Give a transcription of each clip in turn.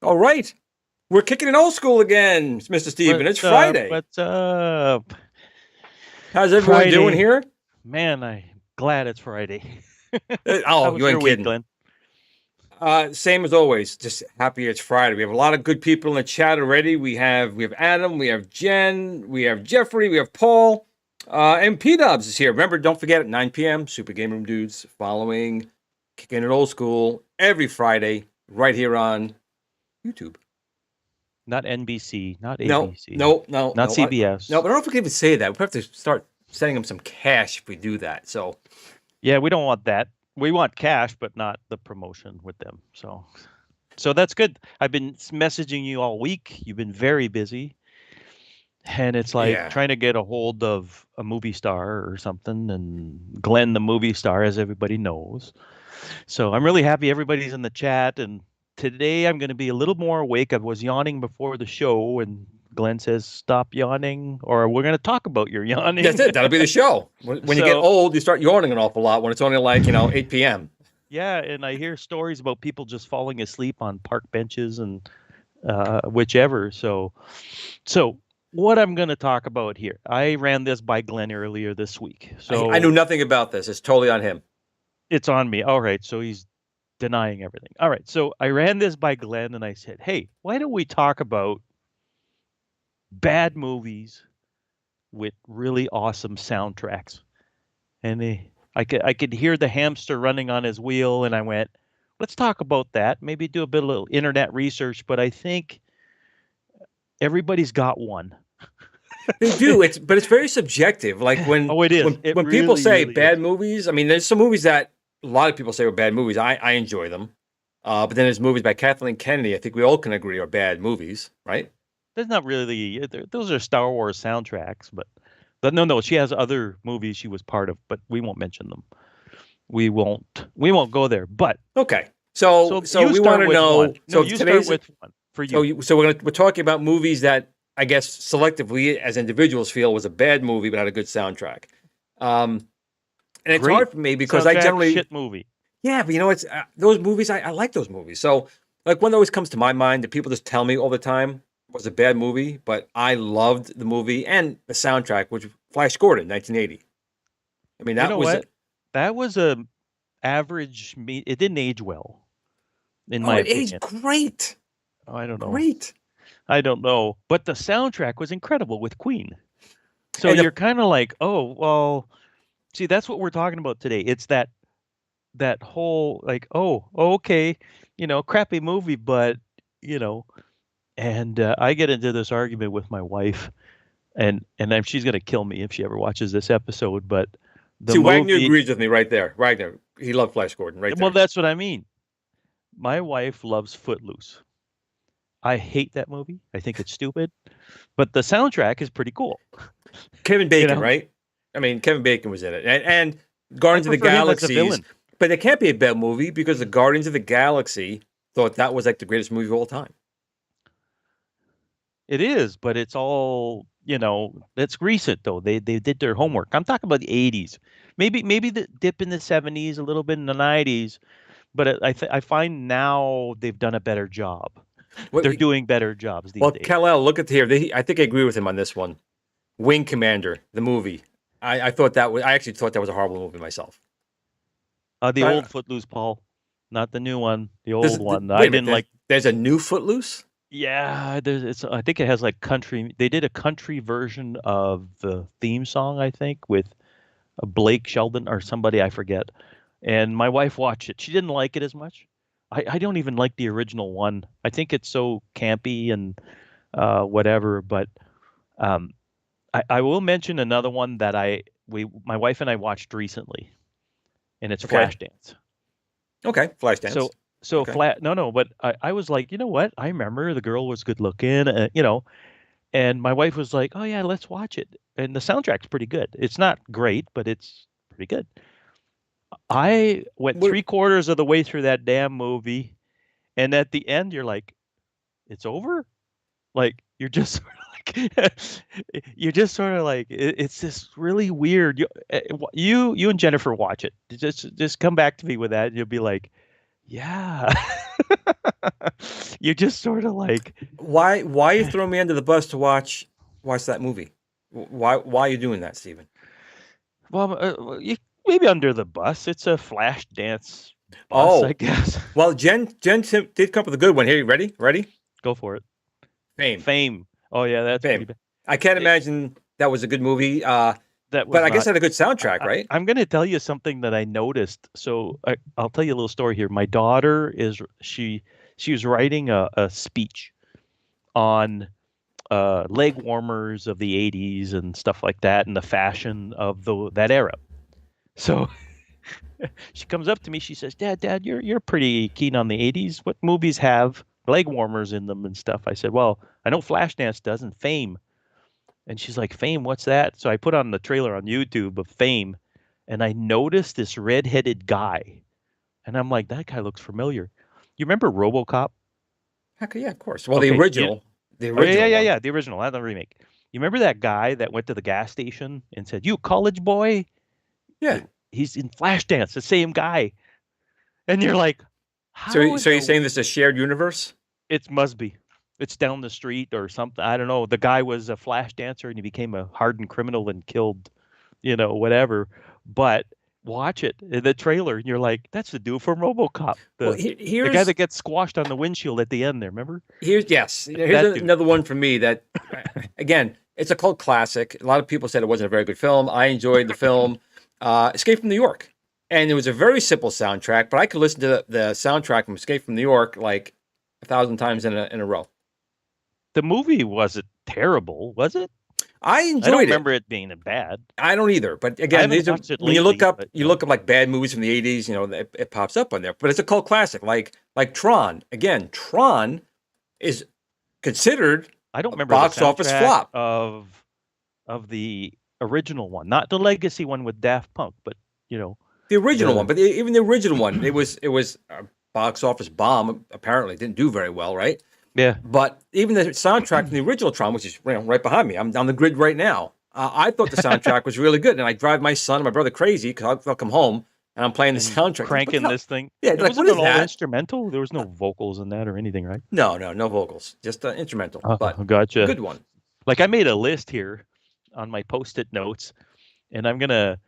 All right. We're kicking it old school again, Mr. Steven. It's Friday. What's up? How's everyone Friday. doing here? Man, I'm glad it's Friday. Oh, you ain't kidding. Glenn? Same as always. Just happy it's Friday. We have a lot of good people in the chat already. We have Adam, we have Jen, we have Jeffrey, we have Paul, and P-Dubs is here. Remember, don't forget at 9 p.m. Super Game Room Dudes following Kicking It Old School every Friday right here on YouTube. Not NBC, not ABC. No. Not CBS. No, but I don't know if we can even say that. We have to start sending them some cash if we do that. So, yeah, we don't want that. We want cash, but not the promotion with them. So that's good. I've been messaging you all week. You've been very busy. And it's like trying to get a hold of a movie star or something. And Glenn, the movie star, as everybody knows. So I'm really happy everybody's in the chat. And today I'm going to be a little more awake. I was yawning before the show, and Glenn says, stop yawning, or we're going to talk about your yawning. That's it. That'll be the show. When you get old, you start yawning an awful lot when it's only like, 8 p.m. Yeah, and I hear stories about people just falling asleep on park benches and whichever. So what I'm going to talk about here, I ran this by Glenn earlier this week. So I knew nothing about this. It's totally on him. It's on me. All right, so he's denying everything. All right, so I ran this by Glenn, and I said, hey, why don't we talk about bad movies with really awesome soundtracks? And I could hear the hamster running on his wheel, and I went, let's talk about that. Maybe do a little internet research, but I think everybody's got one. They do. But it's very subjective. Like when it is. When really, people say really bad is. movies, I mean, there's some movies that a lot of people say are bad movies. I enjoy them. But then there's movies by Kathleen Kennedy, I think we all can agree are bad movies, right? There's not really, those are Star Wars soundtracks, but no, she has other movies she was part of, but we won't mention them. We won't go there. But okay, so we want to know. One. So you today's start with one for you. So we're talking about movies that I guess selectively as individuals feel was a bad movie but had a good soundtrack. And it's hard for me because I generally shit movie. Yeah, but it's those movies. I like those movies. So like one that always comes to my mind that people just tell me all the time was a bad movie, but I loved the movie and the soundtrack, which Flash Gordon, 1980. I mean, You that know was what? That was a average. It didn't age well, in oh, my it aged opinion. great, Oh, I don't know. great. I don't know. But the soundtrack was incredible with Queen. So And you're the, kind of like, oh, well, see, that's what we're talking about today. It's that whole like, oh, okay, crappy movie, but you know, and I get into this argument with my wife, and then she's gonna kill me if she ever watches this episode. But the see, Wagner movie, agrees with me right there. Wagner, he loved Flash Gordon right well, there. that's what I mean. My wife loves Footloose. I hate that movie. I think it's stupid, but the soundtrack is pretty cool. Kevin You Bacon, know, right? I mean, Kevin Bacon was in it, and I Guardians of the prefer him as the Galaxies. villain. But it can't be a bad movie because the Guardians of the Galaxy thought that was like the greatest movie of all time. It is, but it's all, it's recent though. They did their homework. I'm talking about the 80s. Maybe the dip in the 70s, a little bit in the 90s, but I find now they've done a better job. Well, They're doing better jobs these well, days. Kal-El, look at here. I think I agree with him on this one. Wing Commander, the movie. I thought that was. I actually thought that was a horrible movie myself. The I, old Footloose, Paul, not the new one. The there's, old one. wait I a minute. didn't like. There's a new Footloose. Yeah, I think it has like country. They did a country version of the theme song, I think, with Blake Sheldon or somebody, I forget. And my wife watched it. She didn't like it as much. I don't even like the original one. I think it's so campy and whatever. But um, I will mention another one that my wife and I watched recently, and it's Okay. Flashdance. Okay. Flashdance. So Okay. no, but I was like, you know what? I remember the girl was good looking, and my wife was like, oh yeah, let's watch it. And the soundtrack's pretty good. It's not great, but it's pretty good. I went What, 3/4 of the way through that damn movie, and at the end, you're like, it's over? Like, you're just sort of like, you're just sort of like, it's this really weird. You and Jennifer watch it. Just come back to me with that, and you'll be like, yeah. You're just sort of like, why are you throwing me under the bus to watch that movie? Why are you doing that, Stephen? well, maybe under the bus. It's a flash dance bus, I Oh, guess. well, Jen did come up with a good one. Here, you ready? Ready? Go for it. Fame. Fame. Oh yeah, that's pretty Fame. bad. I can't It, imagine that was a good movie. that But was I guess not. it had a good soundtrack, right? I'm going to tell you something that I noticed. So I'll tell you a little story here. My daughter she was writing a speech on leg warmers of the 80s and stuff like that, and the fashion of that era. So she comes up to me. She says, "Dad, you're pretty keen on the 80s. What movies have leg warmers in them and stuff?" I said, "Well, I know Flashdance does and Fame." And she's like, "Fame, what's that?" So I put on the trailer on YouTube of Fame, and I noticed this red-headed guy, and I'm like, "That guy looks familiar." You remember RoboCop? Heck, yeah, of course. Well, Okay. the Oh yeah, original yeah, one. yeah. The original, not the remake. You remember that guy that went to the gas station and said, "You college boy?" Yeah. He's in Flashdance, the same guy. And you're like, So, how in so you're the saying this is a shared universe? it must be. It's down the street or something. I don't know. The guy was a flash dancer and he became a hardened criminal and killed, whatever. But watch it in the trailer and you're like, that's the dude from RoboCop. Well, The guy that gets squashed on the windshield at the end there, remember? here's That dude. another one for me that, again, it's a cult classic. A lot of people said it wasn't a very good film. I enjoyed the film, Escape from New York, and it was a very simple soundtrack. But I could listen to the soundtrack from Escape from New York like 1,000 times in a row. The movie wasn't terrible, was it? I I don't enjoyed it. remember it being bad. I don't either. But I again, haven't these are watched it when you look lately, up but like bad movies from the 80s, it pops up on there. But it's a cult classic, like Tron. Again, Tron is considered I don't a remember the box office soundtrack flop. of the original one, not the legacy one with Daft Punk, but The original the one, but even the original one, it was a box office bomb. Apparently, it didn't do very well, right? yeah. But even the soundtrack from the original Tron, which is right behind me, I'm on the grid right now. I thought the soundtrack was really good, and I drive my son and my brother crazy because they'll come home and I'm playing the And soundtrack. cranking this thing. Yeah, It like, what wasn't is it all that? instrumental? There was no vocals in that or anything, right? No vocals, just instrumental, Oh, but a gotcha. good one. Like I made a list here on my Post-it notes, and I'm gonna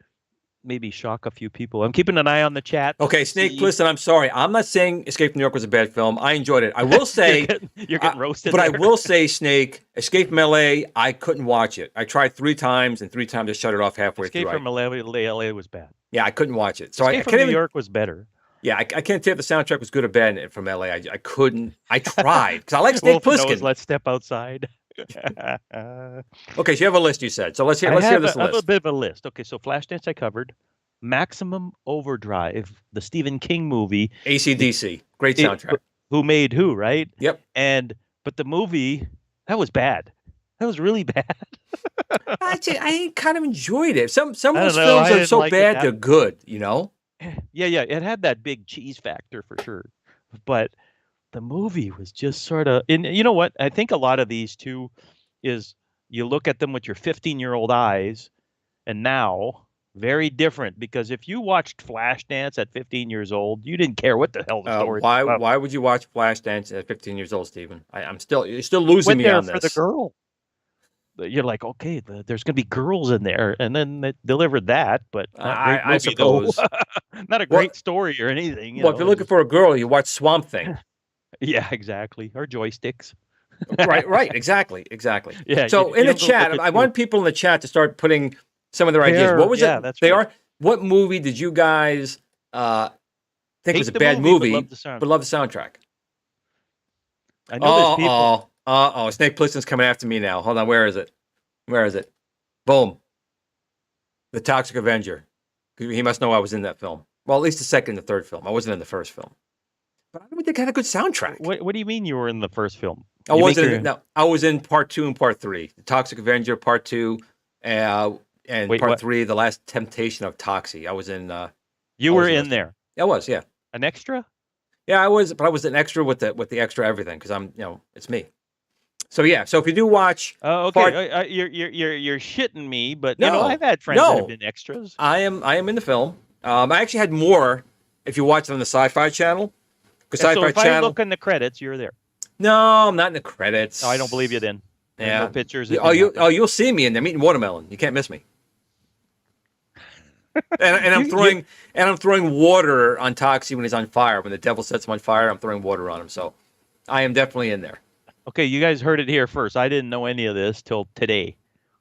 maybe shock a few people. I'm keeping an eye on the chat. Just Okay, to Snake see. Plissken, I'm sorry. I'm not saying Escape from New York was a bad film. I enjoyed it. I will say, You're getting roasted but I there. will say, Snake, Escape from LA, I couldn't watch it. I tried 3 times, and 3 times I shut it off halfway Escape through. from LA was bad. Yeah, I couldn't watch it. So Escape I from can't New even. York was better. Yeah, I can't tell if the soundtrack was good or bad from LA. I couldn't. I tried because I like Snake Wolf knows. Plissken. Let's step outside. Okay, so you have a list, you said. So let's hear I have this a list. bit of a list. Okay, so Flashdance I covered. Maximum Overdrive, the Stephen King movie. AC/DC, great soundtrack. Who made who, right? Yep. But the movie, that was bad. That was really bad. I kind of enjoyed it. Some of those know, films I are didn't so like it bad that- they're good, you know? Yeah, it had that big cheese factor for sure. But the movie was just sort of, and you know what? I think a lot of these too is you look at them with your 15-year-old eyes, and now very different, because if you watched Flashdance at 15 years old, you didn't care what the hell the story was about. Why would you watch Flashdance at 15 years old, Stephen? you're still losing Went me there on for this. the girl. You're like, okay, there's going to be girls in there, and then they delivered that, but not great movie, I suppose. Not a great story or anything. Well, if you're looking for a girl, you watch Swamp Thing. Yeah, exactly, or joysticks. right, exactly. Yeah. So in the chat, I want people in the chat to start putting some of their ideas. What was it? That's they great. are. What movie did you guys think was a bad movie, but love the soundtrack? I know there's people. Snake Plissken's coming after me now. Hold on, where is it? Boom. The Toxic Avenger. He must know I was in that film. Well, at least the second and the third film. I wasn't in the first film. But I don't think it had a good soundtrack. What do you mean you were in the first film? I was in part 2 and part 3. The Toxic Avenger part 2, and part 3, The Last Temptation of Toxie. I was in. You were in there. I was, yeah. An extra? Yeah, I was, but I was an extra with the extra everything because I'm, it's me. So yeah, so if you do watch, okay, you're shitting me, but I've had friends that have been extras. I am in the film. I actually had more if you watch it on the Sci-Fi Channel. So if I look in the credits, you're there. No, I'm not in the credits. Oh, I don't believe you then. Yeah, no pictures. You'll see me in there. I'm eating watermelon. You can't miss me. and I'm throwing water on Toxie when he's on fire. When the devil sets him on fire, I'm throwing water on him. So I am definitely in there. Okay, you guys heard it here first. I didn't know any of this till today.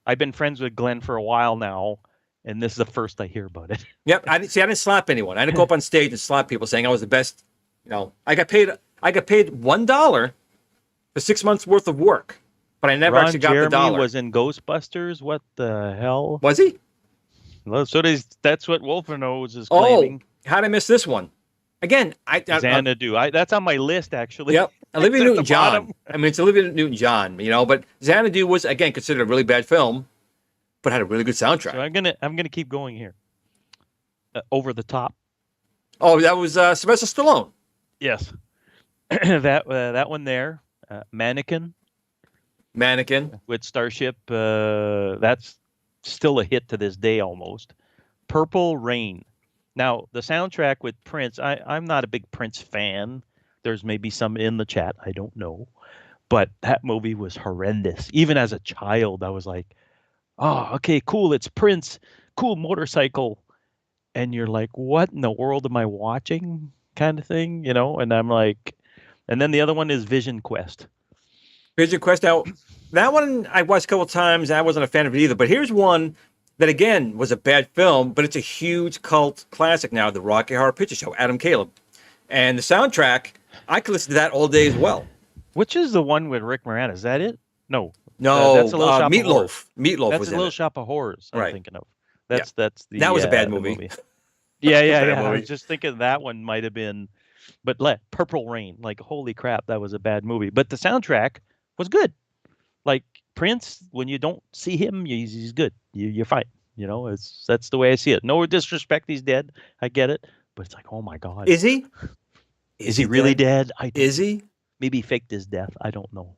I've been friends with Glenn for a while now, and this is the first I hear about it. Yep. I didn't slap anyone. I didn't go up on stage and slap people saying I was the best. I got paid $1 for 6 months worth of work, but I never actually got the dollar. Was in Ghostbusters. What the hell? Was he? Well, that's what Wolfenose is claiming. How did I miss this one? Again, Xanadu. That's on my list, actually. Yep. Olivia Newton-John. I mean, it's Olivia Newton-John, but Xanadu was, again, considered a really bad film, but had a really good soundtrack. So I'm gonna keep going here. Over the Top. Oh, that was Sylvester Stallone. Yes. that one there. Mannequin with Starship. That's still a hit to this day almost. Purple Rain. Now, the soundtrack with Prince, I'm not a big Prince fan. There's maybe some in the chat. I don't know. But that movie was horrendous. Even as a child, I was like, oh, okay, cool. It's Prince. Cool motorcycle. And you're like, what in the world am I watching? Kind of thing, And I'm like, and then the other one is Vision Quest. Vision Quest. Now, that one I watched a couple times. I wasn't a fan of it either. But here's one that, again, was a bad film, but it's a huge cult classic now, the Rocky Horror Picture Show, Adam Caleb. And the soundtrack, I could listen to that all day as well. Which is the one with Rick Moranis? Is that it? No. That's a Little Shop of Horrors. Meatloaf that's was a Little Shop of Horrors I'm thinking of. That was a bad movie. Yeah. I was just thinking that one might have been, but Purple Rain, like, holy crap, that was a bad movie. But the soundtrack was good. Like Prince, when you don't see him, he's good. You're fine. That's the way I see it. No disrespect, he's dead. I get it. But it's like, oh my God. Is he? Is he really dead? Is he? Maybe he faked his death. I don't know.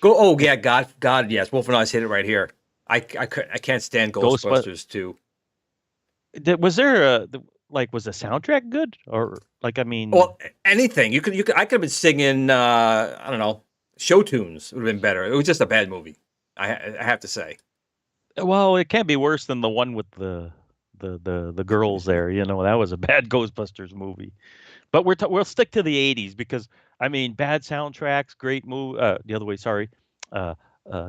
Oh yeah, God, yes. Wolf and I hit it right here. I can't stand Ghostbusters 2. Was there like, was the soundtrack good? Or, like, I mean, Well, anything you could. I could have been singing. I don't know. Show tunes would have been better. It was just a bad movie. I have to say. well, it can't be worse than the one with the girls there. You know, that was a bad Ghostbusters movie. But we'll stick to the '80s because I mean, bad soundtracks, great movie. The other way, sorry. Uh,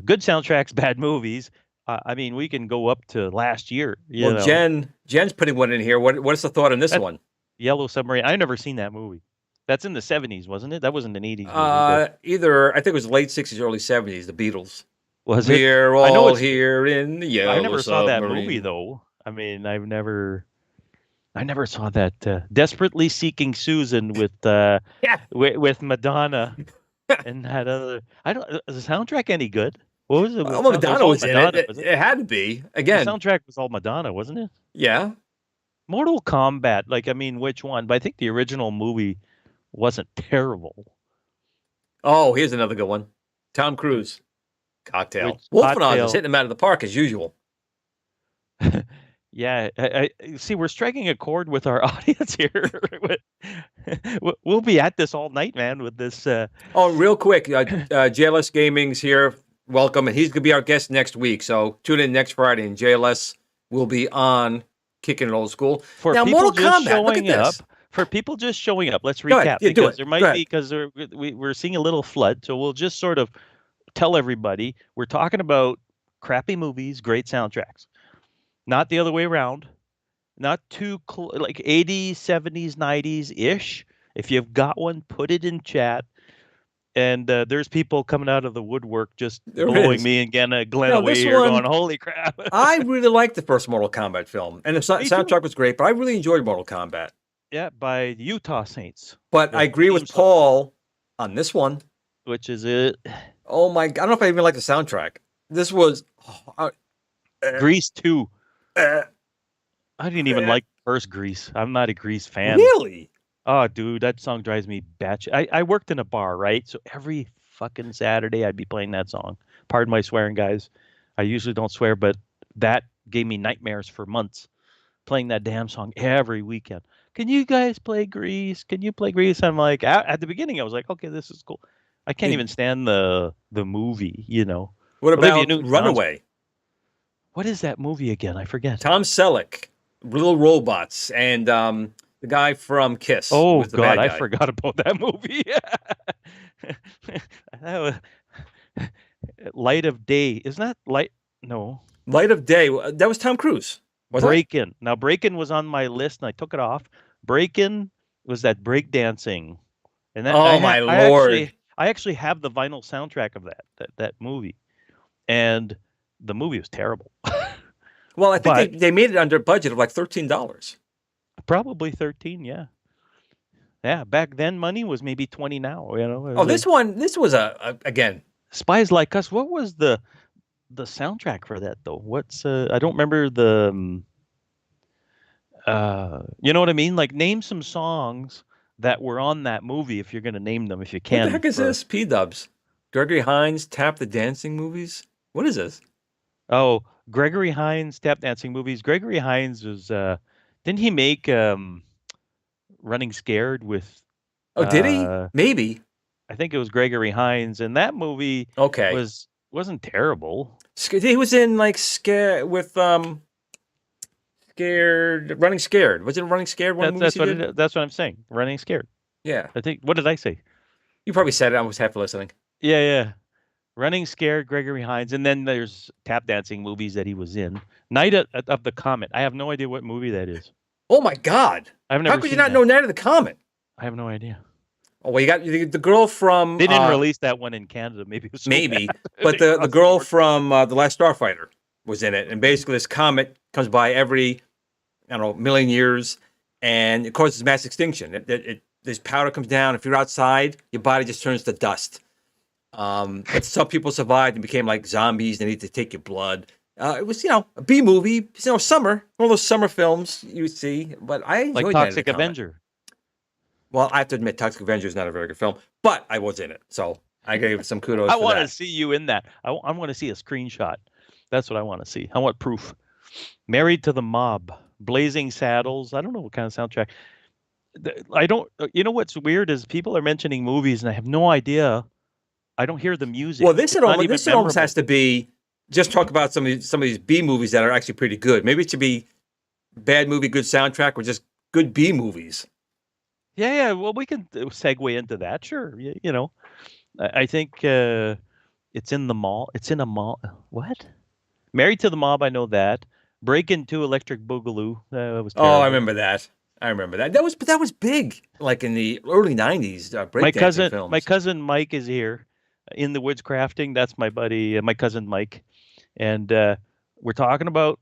good soundtracks, bad movies. I mean, we can go up to last year. You Well, know, Jen's putting one in here. What's the thought on this that one? Yellow Submarine. I never seen that movie. That's in the '70s, wasn't it? That wasn't an '80s movie. Either I think it was late '60s, early '70s. The Beatles. Was it? We're I know all it's. here in the I Yellow never saw that movie Submarine. though. I mean, I never saw that. Desperately Seeking Susan Yeah. with Madonna and that other. I don't. Is the soundtrack any good? What was it? Well, It was Madonna all was in it. Madonna, It, was it? it had to be. The Again, soundtrack was all Madonna, wasn't it? yeah. Mortal Kombat. Like, I mean, which one? But I think the original movie wasn't terrible. Oh, here's another good one. Tom Cruise. Cocktail. Which Wolfenhausen is Cocktail? hitting him out of the park as usual. Yeah, I see. We're striking a chord with our audience here. We'll be at this all night, man. With this. Oh, real quick, JLS Gaming's here. Welcome, and he's going to be our guest next week. So tune in next Friday, and JLS will be on Kicking It Old School. For Now, people Mortal just Kombat. Look at showing up, this. for people just showing up, let's Go ahead. recap Yeah, do because it. there Go might ahead. be because we're seeing a little flood. So we'll just sort of tell everybody we're talking about crappy movies, great soundtracks, not the other way around. Not too like '80s, '70s, '90s ish. If you've got one, put it in chat. And there's people coming out of the woodwork just There blowing is. me and Glenn No, away this here, going, one, "Holy crap!" I really liked the first Mortal Kombat film, and the Me too. soundtrack was great, but I really enjoyed Mortal Kombat. Yeah, by the Utah Saints. But I The agree theme with song, Paul on this one. which is it. Oh my! I don't know if I even like the soundtrack. This was Grease 2. uh, I didn't even like first Grease. I'm not a Grease fan. really. Oh, dude, that song drives me batshit. I worked in a bar, right? So every fucking Saturday I'd be playing that song. Pardon my swearing, guys. I usually don't swear, but that gave me nightmares for months playing that damn song every weekend. Can you guys play Grease? Can you play Grease? I'm like, at the beginning, I was like, okay, this is cool. I can't even stand the movie, you know. What Olivia about Newton-John's. Runaway? What is that movie again? I forget. Tom Selleck, Little Robots, and the guy from Kiss. Who Oh was the God, bad I guy. forgot about that movie. That was Light of Day. Isn't that Light? No. Light of Day. That was Tom Cruise. Was it? Break-In. Now Break-In was on my list and I took it off. Break-In was that breakdancing. And that Oh my Lord! I actually have the vinyl soundtrack of that movie. And the movie was terrible. Well, I But think they made it under a budget of like $13. probably 13, yeah. Yeah, back then money was maybe 20 now, you know. Oh, this was again. Spies Like Us. What was the soundtrack for that though? What's I don't remember the you know what I mean? Like name some songs that were on that movie if you're going to name them if you What can. the heck is this? P-Dubs. Gregory Hines, Tap the Dancing movies. What is this? Oh, Gregory Hines tap dancing movies. Gregory Hines was didn't he make Running Scared with Oh, did he? Maybe. I think it was Gregory Hines, and that movie Okay. wasn't terrible. He was in like Scared with Scared, Running Scared. Was it Running Scared? One That's movie what that's what I'm saying. Running Scared. Yeah. I think. What did I say? You probably said it. I was half listening. Yeah. Running Scared, Gregory Hines, and then there's tap dancing movies that he was in. Night of the Comet. I have no idea what movie that is. Oh my God! I've never. How could you seen not that. know Night of the Comet? I have no idea. Oh well, you got the girl from. They didn't release that one in Canada. Maybe it was so maybe, bad. but They the crossed girl border. from The Last Starfighter was in it, and basically this comet comes by every, I don't know, million years, and it causes mass extinction. This powder comes down. If you're outside, your body just turns to dust. But some people survived and became like zombies. They need to take your blood. It was, a B movie, summer, one of those summer films you see. But I enjoyed Like Night of Toxic the Comet. Avenger. Well, I have to admit, Toxic Avenger is not a very good film, but I was in it, so I gave it some kudos. I for want to that. see you in that. I want to see a screenshot. That's what I want to see. I want proof. Married to the Mob. Blazing Saddles. I don't know what kind of soundtrack. I don't. You know what's weird is people are mentioning movies, and I have no idea. I don't hear the music. Well, It's not even this almost memorable. has to be just talk about some of these B movies that are actually pretty good. Maybe it should be bad movie, good soundtrack, or just good B movies. Yeah, yeah. Well, we can segue into that. Sure. You know, I think it's in the mall. It's in a mall. What? Married to the Mob. I know that. Break into Electric Boogaloo. That was Oh, I terrible. remember that. I remember that. That was big, like in the early '90s, breakdancing My films. cousin Mike is here in the woods crafting. That's my buddy, my cousin Mike, and we're talking about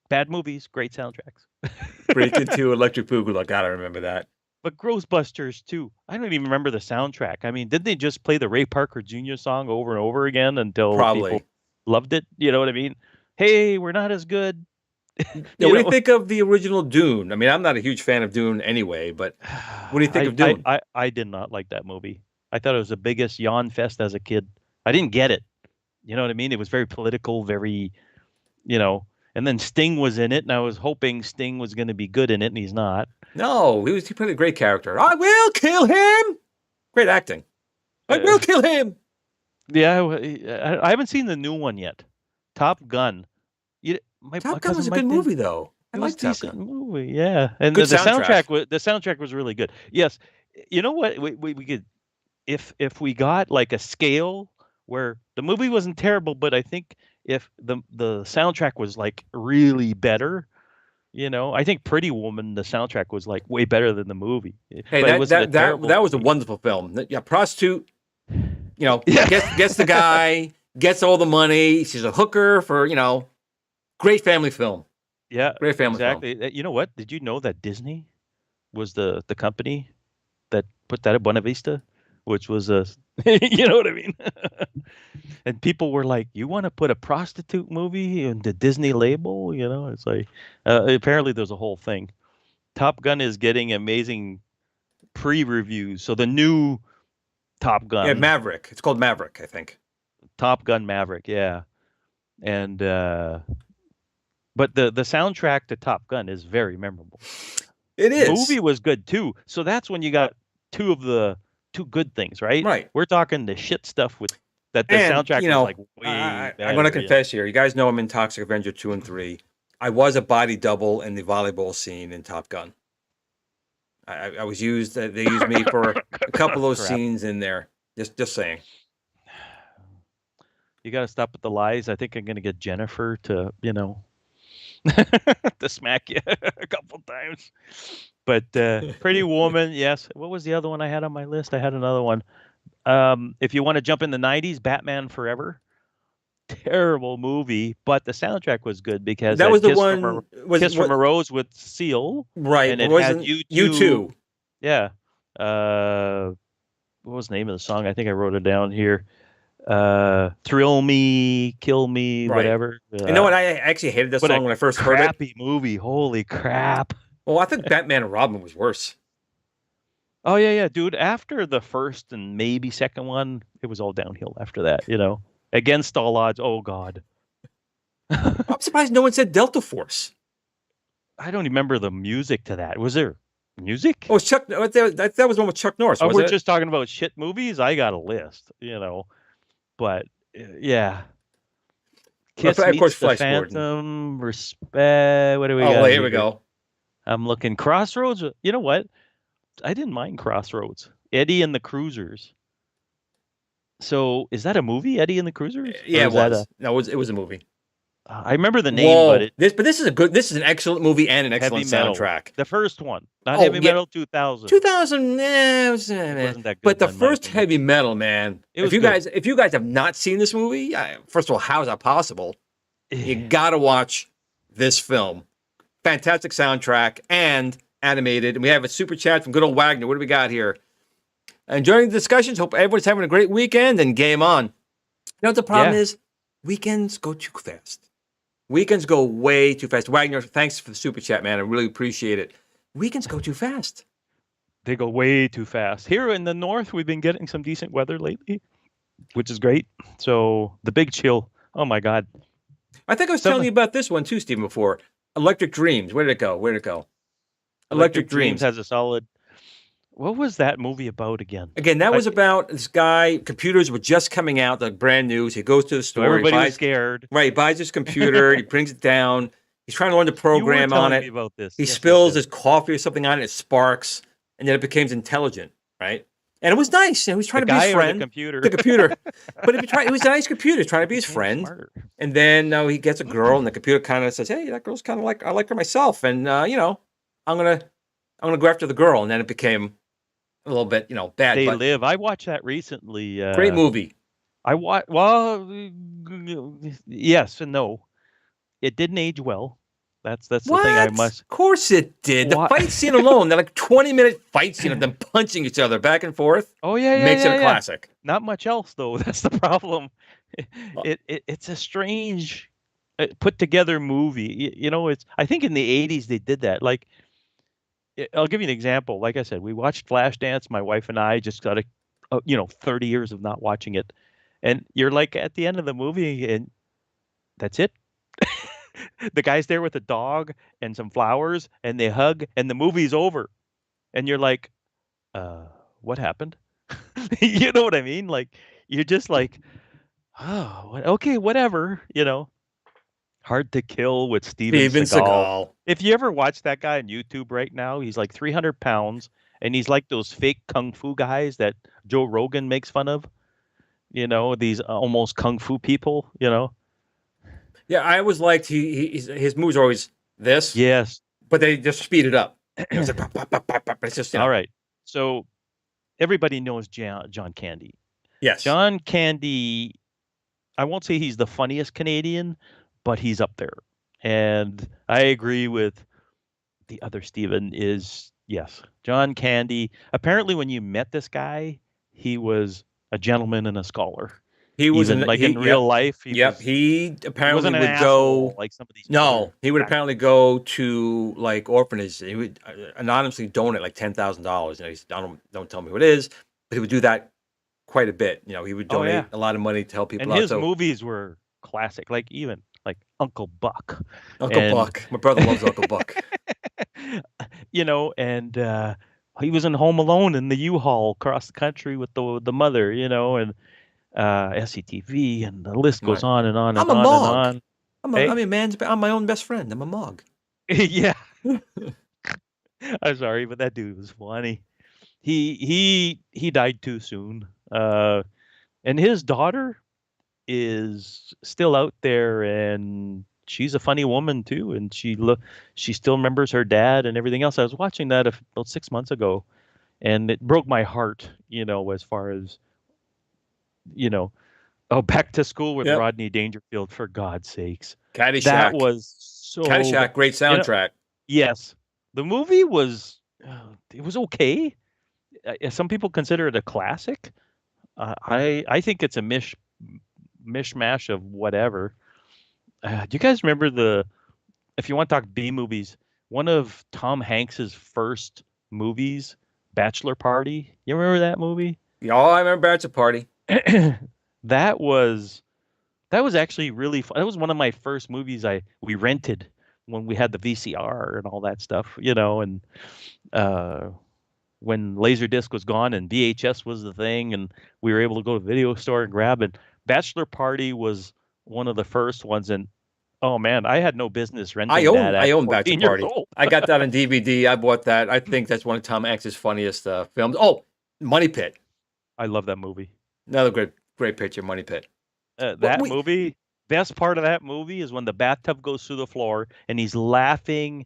bad movies, great soundtracks. Break into Electric Boogaloo. I gotta remember that. But Ghostbusters too. I don't even remember the soundtrack. I mean, didn't they just play the Ray Parker Jr. song over and over again until people Probably. loved it? You know what I mean? Hey, we're not as good. Now, You what do you know, think of the original Dune? I mean, I'm not a huge fan of Dune anyway, but what do you think of Dune? I did not like that movie. I thought it was the biggest yawn fest as a kid. I didn't get it. You know what I mean? It was very political, very, you know, and then Sting was in it, and I was hoping Sting was going to be good in it, and he's not. No, he played a great character. I will kill him. Great acting. I Uh, will kill him. yeah, I haven't seen the new one yet. Top Gun. You, my Top Gun was cousin a good Mike did. movie, though. I It was like Top decent Gun. movie, yeah. And Good the soundtrack. soundtrack was really good. Yes, you know what? We could if we got like a scale where the movie wasn't terrible, but I think if the soundtrack was like really better, you know, I think Pretty Woman, the soundtrack was like way better than the movie, Hey, but it wasn't a terrible that was a movie. wonderful film. Yeah, prostitute, Yeah, gets the guy, gets all the money. She's a hooker for, great family film. yeah, Great family film. exactly. You know what? Did you know that Disney was the company that put that at Buena Vista, which was a, you know what I mean? And people were like, "You want to put a prostitute movie in the Disney label?" You know, it's like apparently there's a whole thing. Top Gun is getting amazing pre-reviews. So the new Top Yeah, Gun, Maverick. It's called Maverick, I think. Top Gun Maverick, yeah, and but the soundtrack to Top Gun is very memorable. It is. Movie was good too. So that's when you got two good things, right? Right. We're talking the shit stuff with that the And, soundtrack was like way I'm going to better. confess here. You guys know I'm in Toxic Avenger 2 and 3. I was a body double in the volleyball scene in Top Gun. I was used, they used me for a couple of those Crap. scenes in there. Just saying. You got to stop with the lies. I think I'm going to get Jennifer to, to smack you a couple times. But Pretty Woman, yes. What was the other one I had on my list? I had another one. If you want to jump in the 90s, Batman Forever. Terrible movie, but the soundtrack was good because That it was the Kiss one. Kiss from a Rose with Seal, Right. and It it had wasn't you you two. Yeah. What was the name of the song? I think I wrote it down here. Thrill Me, Kill Me, Right. whatever. You know what? I actually hated that What a song when I first heard it. crappy movie. Holy crap. Well, I think Batman and Robin was worse. Oh yeah, dude. After the first and maybe second one, it was all downhill after that, Against all odds. Oh God. I'm surprised no one said Delta Force. I don't remember the music to that. Was there music? Oh, Chuck. That was one with Chuck Norris. Oh, Was we're it? just talking about shit movies. I got a list, But yeah, Kiss Of course, meets the Flash Gordon. Phantom. Respect. What do we got? Oh, here we go. I'm looking. Crossroads. You know what? I didn't mind Crossroads. Eddie and the Cruisers. So is that a movie, Eddie and the Cruisers? Yeah, Or it is that was. No, it was a movie. I remember the name, Whoa. but This is an excellent movie and an excellent Heavy Metal. soundtrack. The first one, not Oh, Heavy yeah. Metal 2000. 2000, It wasn't that good. but the in my first opinion. Heavy Metal, man. It was If you guys have not seen this movie, first of all, how is that possible? You got to watch this film. Fantastic soundtrack and animated. And we have a super chat from good old Wagner. What do we got here? Enjoying the discussions. Hope everyone's having a great weekend and game on. You know what the problem is? Weekends go too fast. Weekends go way too fast. Wagner, thanks for the super chat, man. I really appreciate it. Weekends go too fast. They go way too fast. Here in the north, we've been getting some decent weather lately, which is great. So the big chill. Oh my God. I think I was telling you about this one too, Stephen, before. Electric Dreams. Where did it go? Where did it go? Electric Electric Dreams Dreams. has a solid. What was that movie about again? Again, that I, was about this guy. Computers were just coming out, like brand new. So he goes to the so store. He everybody was buys scared. right. He buys his computer. He brings it down. He's trying to learn the You were program on telling me it. about this. He Yes, yes, spills yes. his coffee or something on it. It sparks, and then it becomes intelligent. Right. And it was nice. You know, he was trying The to be his guy or the friend. computer? The computer. But it was a nice computer. He's trying to be his Became friend. smarter. And then he gets a girl, and the computer kind of says, "Hey, that girl's kind of like I like her myself." And you know, I'm gonna go after the girl. And then it became a little bit, you know, bad. They But Live. I watched that recently. great movie. I watched. Well, yes and no. It didn't age well. That's the thing I What? must. Of course it did. The What? fight scene alone, the like 20-minute fight scene of them punching each other back and forth, Oh yeah, yeah, makes it yeah, a yeah. classic. Not much else though. That's the problem. It's a strange put together movie. You know, it's. I think in the '80s they did that. Like, I'll give you an example. Like I said, we watched Flashdance. My wife and I just got 30 years of not watching it, and you're like at the end of the movie, and that's it. The guy's there with a dog and some flowers, and they hug, and the movie's over, and you're like, uh, what happened? You know what I mean? Like, you're just like, oh, okay, whatever. Hard to Kill with Steven Steven Seagal. Seagal. If you ever watch that guy on YouTube right now, he's like 300 pounds, and he's like those fake kung fu guys that Joe Rogan makes fun of. These almost kung fu people. Yeah, I always liked his moves are always this, Yes. but they just speed it up. It's like pop, pop, pop, pop, pop. It's just All right. So everybody knows John Candy. Yes. John Candy, I won't say he's the funniest Canadian, but he's up there. And I agree with the other Steven is, yes, John Candy. Apparently, when you met this guy, he was a gentleman and a scholar. He was Even in real life, he apparently wasn't an would asshole go like some of these. No, he would apparently go to like orphanages. He would anonymously donate like $10,000. You know, don't tell me what it is, but he would do that quite a bit. You know, he would donate a lot of money to help people and out. his movies were classic, like even like Uncle Buck. Uncle Buck. My brother loves Uncle Buck. And he was in Home Alone in the U-Haul across the country with the mother. And SCTV, and the list goes on and on and I'm a on Mog. and on. I'm my own best friend. I'm a Mog. Yeah. I'm sorry, but that dude was funny. He died too soon. And his daughter is still out there, and she's a funny woman too, and she still remembers her dad and everything else. I was watching that about 6 months ago, and it broke my heart, as far as Back to School with Rodney Dangerfield, for God's sakes. Caddyshack. That was so Caddyshack, great soundtrack. Yes. The movie was it was okay. Some people consider it a classic. I think it's a mishmash of whatever. Do you guys remember if you want to talk B movies, one of Tom Hanks's first movies, Bachelor Party? You remember that movie? Yeah, I remember Bachelor Party. That was actually really fun. That was one of my first movies we rented when we had the VCR and all that stuff, and when Laserdisc was gone and VHS was the thing, and we were able to go to the video store and grab it. Bachelor Party was one of the first ones, and oh man, I had no business renting that. I own Bachelor Party. Old. I got that on DVD. I bought that. I think that's one of Tom Hanks' funniest films. Oh, Money Pit. I love that movie. Another great picture, Money Pit. Movie, best part of that movie is when the bathtub goes through the floor and he's laughing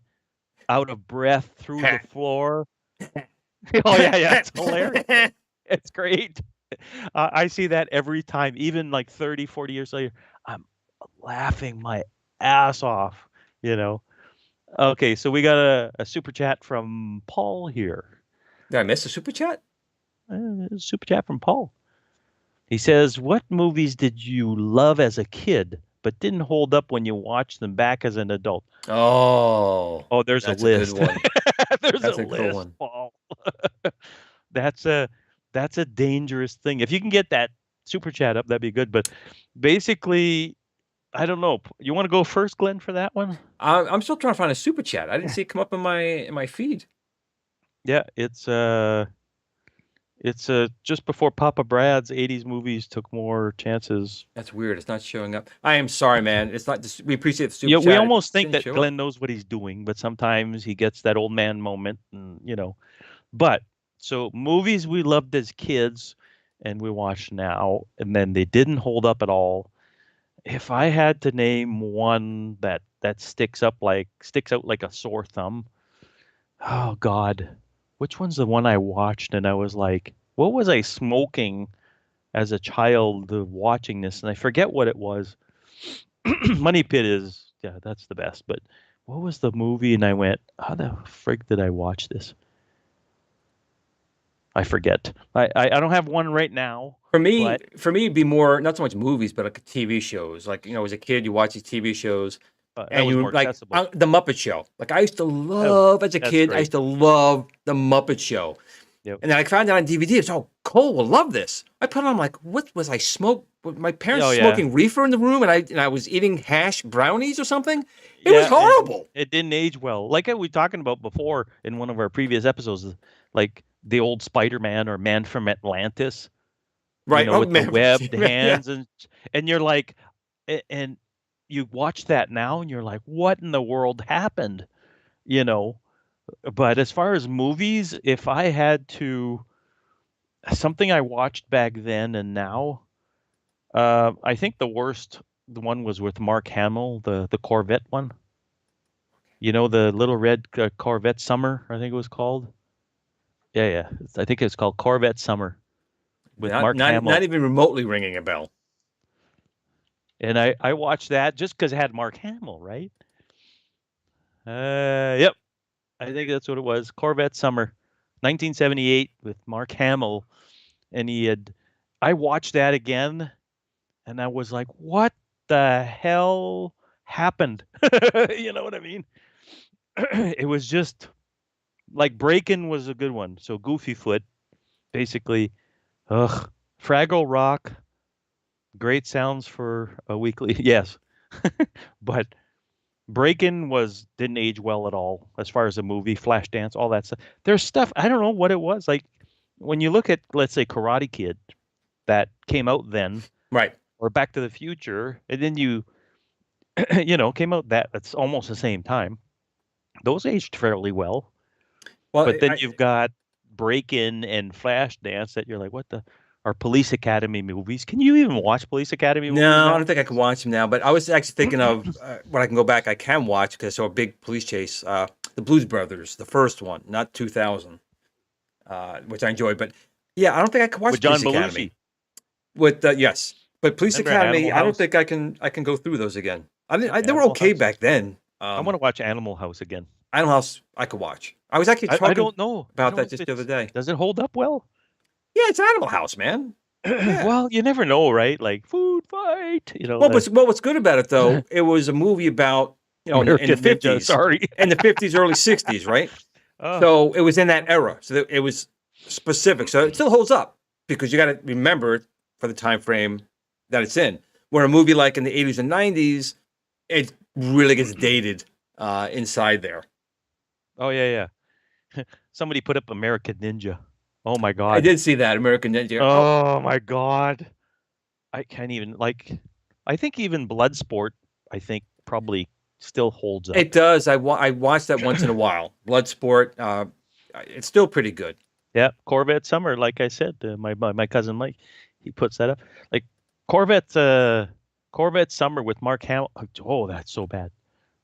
out of breath through the floor. Oh yeah, it's hilarious. It's great. I see that every time, even like 30, 40 years later. I'm laughing my ass off, Okay, so we got a super chat from Paul here. Did I miss a super chat? Super chat from Paul. He says, what movies did you love as a kid but didn't hold up when you watched them back as an adult? Oh, there's a list. Good one. There's that's a list, cool one. Paul. That's a dangerous thing. If you can get that super chat up, that'd be good. But basically, I don't know. You want to go first, Glenn, for that one? I'm still trying to find a super chat. I didn't see it come up in my feed. Yeah, it's just before Papa Brad's 80s movies took more chances. That's weird. It's not showing up. I am sorry, man. It's not. We appreciate the super Yeah, we chat. almost It think didn't that show up. Glenn knows what he's doing, but sometimes he gets that old man moment, and But so movies we loved as kids and we watch now, and then they didn't hold up at all. If I had to name one that sticks out like a sore thumb, oh God, which one's the one I watched and I was like, what was I smoking as a child watching this? And I forget what it was. Money Pit is, yeah, that's the best. But what was the movie? And I went, how the frig did I watch this? I forget. I don't have one right now, but For me, it'd be more not so much movies, but like TV shows. Like as a kid, you watch these TV shows, that and was you more like accessible. the Muppet Show. Like I used to Oh, love as a that's kid. I great. used to love the Muppet Show. Yep. And then I found it on DVD. It's all cool. We'll love this. I put it on. I'm like, what was I smoke? Were my parents Oh yeah. smoking reefer in the room, and I was eating hash brownies or something. It was Yeah, horrible. it didn't age well. Like we talking about before in one of our previous episodes, like the old Spider-Man or Man from Atlantis, Right? Oh with the man, webbed yeah. hands and you're like, and you watch that now and you're like, what in the world happened? You know. But as far as movies, if I had to, something I watched back then and now, I think the one was with Mark Hamill, the Corvette one. The little red Corvette Summer, I think it was called. Yeah, yeah. I think it's called Corvette Summer with Not Mark not not Hamill. even remotely ringing a bell. And I watched that just because it had Mark Hamill, right? Yep. I think that's what it was. Corvette Summer, 1978 with Mark Hamill. And I watched that again and I was like, what the hell happened? You know what I mean? It was just like Breakin' was a good one. So Goofy Foot, basically. Ugh. Fraggle Rock, great sounds for a weekly. Yes. But Breakin' didn't age well at all as far as the movie, Flashdance, all that stuff. There's stuff, I don't know what it was. Like when you look at, let's say, Karate Kid that came out then, Right. or Back to the Future, and then came out that's almost the same time. Those aged fairly well. Well, But then you've got Break-In and Flashdance that you're like, what the are Police Academy movies? Can you even watch Police Academy movies no, I now? don't think I can watch them now. But I was actually thinking of when I can go back. I can watch because I saw a big police chase. The Blues Brothers, the first one, not 2000, which I enjoyed. But yeah, I don't think I can watch With John Police Academy. Belushi. With yes, but Police Remember Academy, Animal I don't House? think I can go through those again. They were Animal okay House. back then. I want to watch Animal House again. Animal House, I could watch. I was actually I talking don't know. about that just the other day. Does it hold up well? Yeah, it's Animal House, man. Yeah. Well, you never know, right? Like food fight, What's good about it though? It was a movie about in the American Ninja. 50s, Sorry. in the 50s, early 60s, right? Oh, So it was in that era. So it was specific. So it still holds up because you got to remember it for the time frame that it's in. Where a movie like in the 80s and 90s, it really gets dated inside there. oh yeah, yeah. Somebody put up American Ninja. Oh my I God. did see that American Ninja. Oh my God. I can't even I think even Bloodsport, I think probably still holds up. It does. I watch that once in a while. Bloodsport. It's still pretty good. Yeah, Corvette Summer, like I said, my cousin Mike, he puts that up. Like Corvette Summer with Mark Hamill. Oh, that's so bad.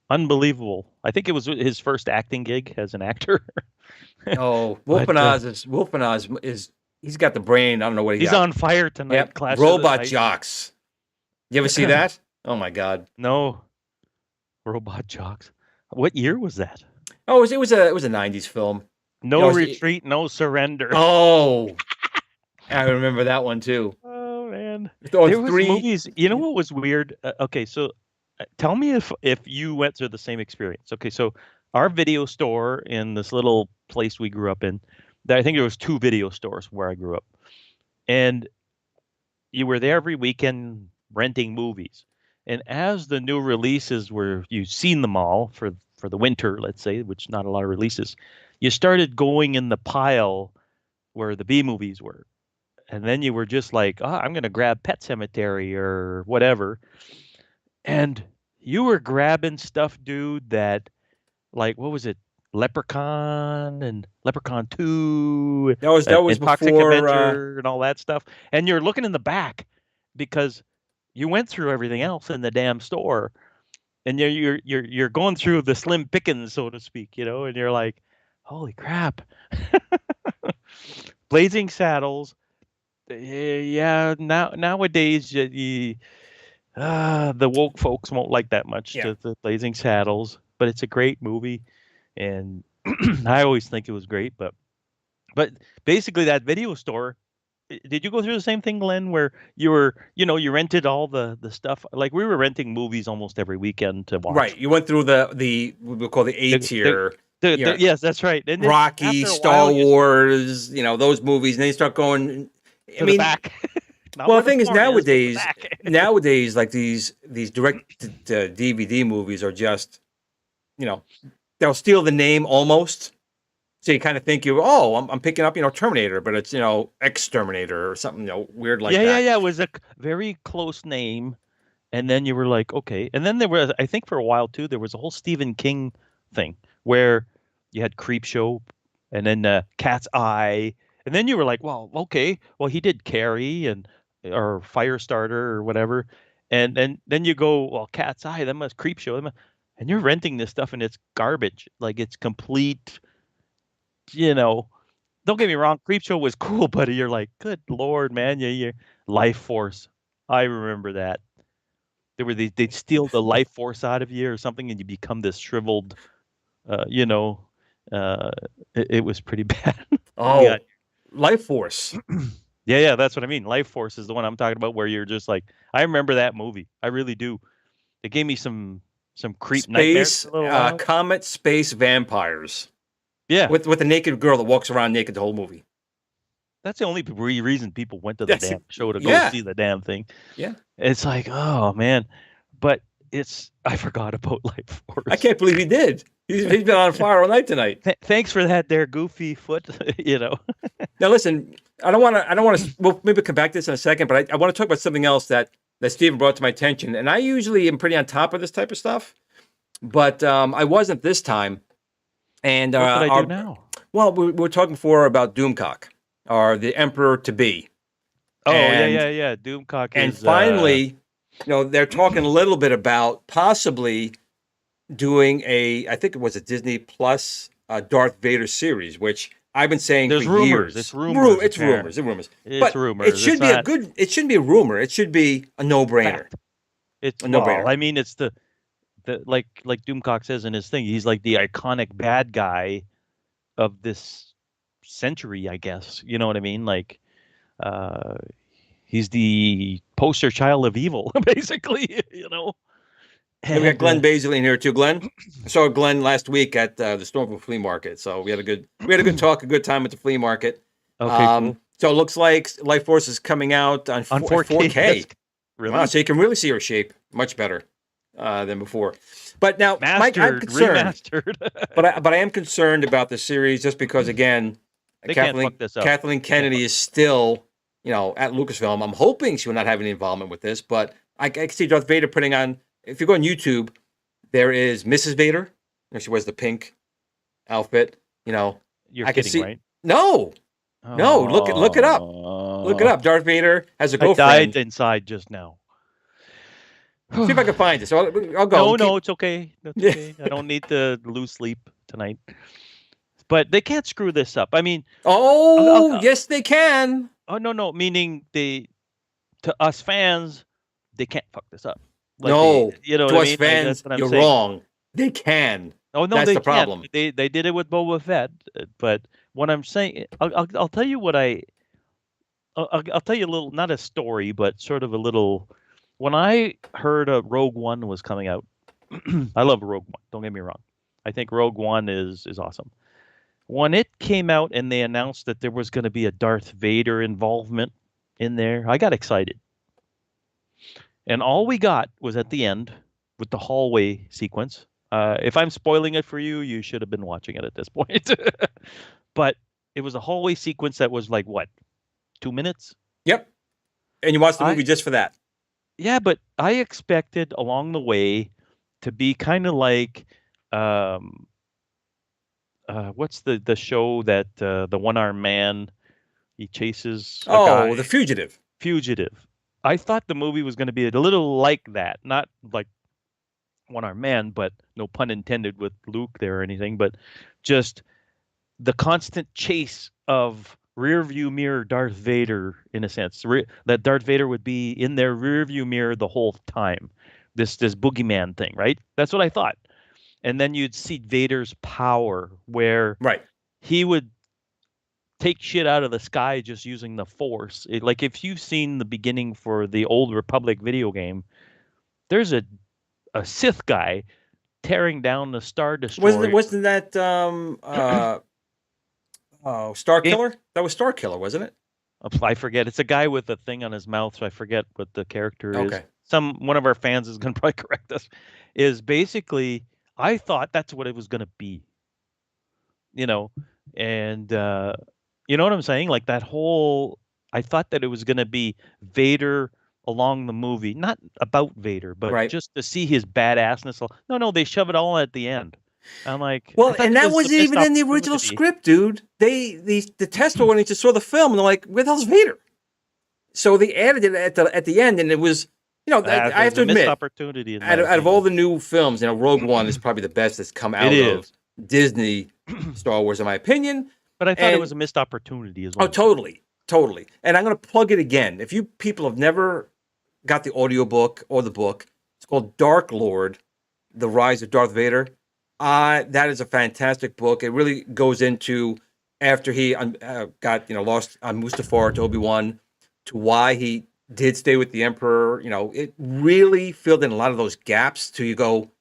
Unbelievable. I think it was his first acting gig as an actor. Oh, But Wolf and Oz is he's got the brain. I don't know what he he's got. on fire tonight. Yep. Clash of the Robot Titans. Jocks. You ever see that? Oh my God. No, Robot Jocks. What year was that? Oh, it was a 90s film. No it was- retreat, no surrender. Oh, I remember that one too. Oh man, Oh, there was three. movies. You know what was weird? Okay, so tell me if you went through the same experience. Okay, so our video store in this little place we grew up in, I think there was two video stores where I grew up, and you were there every weekend renting movies. And as the new releases were, you've seen them all for the winter, let's say, which not a lot of releases, you started going in the pile where the B movies were. And then you were just like, oh, I'm going to grab Pet Cemetery or whatever. And you were grabbing stuff, dude, that, like, what was it? Leprechaun and Leprechaun 2 That was and Toxic before. Avenger and all that stuff. And you're looking in the back because you went through everything else in the damn store, and you're going through the slim pickings, so to speak, and you're like, holy crap. Blazing Saddles. Yeah, nowadays the woke folks won't like that much, Yeah. the Blazing Saddles, but it's a great movie, and I always think it was great. But basically, that video store. Did you go through the same thing, Glenn, where you rented all the stuff? Like we were renting movies almost every weekend to watch. Right. You went through the what we call the A tier. Yes, that's right. And Rocky, Star Wars, those movies, and they start going. I mean, back. Well, the thing is nowadays, like these direct to DVD movies are just, they'll steal the name almost. So you kind of think I'm picking up, Terminator, but it's, Exterminator or something, weird like that. Yeah. It was a very close name. And then you were like, okay. And then there was, I think for a while too, there was a whole Stephen King thing where you had Creepshow and then Cat's Eye. And then you were like, well, okay. Well, he did Carrie or Firestarter or whatever. And then you go, well, Cat's Eye, that must Creepshow. And you're renting this stuff and it's garbage. Like it's complete, don't get me wrong. Creepshow was cool, but you're like, good Lord, man. Yeah. Life Force. I remember that. They'd steal the life force out of you or something, and you become this shriveled, it was pretty bad. Oh, yeah. Life Force. Yeah, that's what I mean. Life Force is the one I'm talking about, where you're just like, I remember that movie. I really do. It gave me some creep nightmares. Comet space vampires. Yeah, with a naked girl that walks around naked the whole movie. That's the only reason people went to the damn show, to go see the damn thing. Yeah. It's like, oh, man. But I forgot about Life Force. I can't believe he did. He's been on fire all night tonight. Thanks for that there, goofy foot, Now, listen, I don't want to, we'll maybe come back to this in a second, but I want to talk about something else that Stephen brought to my attention. And I usually am pretty on top of this type of stuff, but I wasn't this time. And what did I do now? Well, we were talking before about Doomcock, or the Emperor to be. Oh, yeah. Doomcock. And finally, they're talking a little bit about possibly doing I think it was a Disney Plus Darth Vader series, which I've been saying for rumors. Years. It's rumors. It's rumors. It's rumors. It should be it shouldn't be a rumor. It should be a no-brainer. It's a no-brainer. I mean, it's the like Doomcock says in his thing, he's like the iconic bad guy of this century, I guess. You know what I mean? Like, he's the poster child of evil, basically. And we got Glenn Baisley in here too. Glenn, I saw Glenn last week at the Stormville Flea Market, so we had a good talk, a good time at the flea market. Okay, cool. So it looks like Life Force is coming out on 4K. Yes. Really? Wow, so you can really see her shape much better than before. But now, Mike, I'm concerned. Remastered. but I am concerned about the series just because, again, Kathleen Kennedy is still, at Lucasfilm. I'm hoping she will not have any involvement with this, but I can see Darth Vader putting on. If you go on YouTube, there is Mrs. Vader. She wears the pink outfit. You're kidding, right? No. Look it up. Look it up. Darth Vader has a girlfriend. I died inside just now. See if I can find it. So I'll go. No, it's okay. That's okay. I don't need to lose sleep tonight. But they can't screw this up. I mean, yes, they can. Oh no, meaning to us fans, they can't fuck this up. Like no, to us fans, you're wrong. They can. Oh no, that's the problem. They did it with Boba Fett, but what I'm saying, I'll tell you what I'll tell you a little, not a story, but sort of a little. When I heard Rogue One was coming out, I love Rogue One. Don't get me wrong. I think Rogue One is awesome. When it came out and they announced that there was going to be a Darth Vader involvement in there, I got excited. And all we got was at the end with the hallway sequence. If I'm spoiling it for you, you should have been watching it at this point. But it was a hallway sequence that was like what, 2 minutes? Yep. And you watched the I movie just for that. Yeah, but I expected along the way to be kind of like um what's the show that the one-armed man, he chases a Oh, guy, The Fugitive. fugitive. I thought the movie was going to be a little like that, not like one-armed man, but no pun intended with Luke there or anything, but just the constant chase of rear view mirror Darth Vader in a sense. That Darth Vader would be in their rear view mirror the whole time. This boogeyman thing, right? That's what I thought. And then you'd see Vader's power where Right. he would take shit out of the sky just using the force. Like if you've seen the beginning for the old Republic video game, there's a Sith guy tearing down the Star Destroyer. Wasn't that Star Game, Killer? That was Star Killer, wasn't it? I forget. It's a guy with a thing on his mouth, so I forget what the character is. Okay. One of our fans is going to probably correct us. Is basically, I thought that's what it was going to be, you know, and you know what I'm saying? Like that whole, I thought that it was going to be Vader along the movie, not about Vader, but Right. just to see his badassness. No, no, they shove it all at the end. I'm like, I Well, thought and it that was a wasn't missed even in the original opportunity. script, dude. The test audience just saw the film and they're like, "Where the hell's Vader?" So they added it at the end, and it was, I It have was to a missed admit, opportunity in my out of all opinion. the new films, Rogue One is probably the best that's come It out of is. Disney Star Wars, in my opinion. But I thought it And was a missed opportunity as oh, well. totally, totally. And I'm going to plug it again. If you people have never got the audiobook or the book, it's called Dark Lord: The Rise of Darth Vader. That is a fantastic book. It really goes into after he got lost on Mustafar to Obi-Wan, to why he did stay with the Emperor. It really filled in a lot of those gaps. To you go,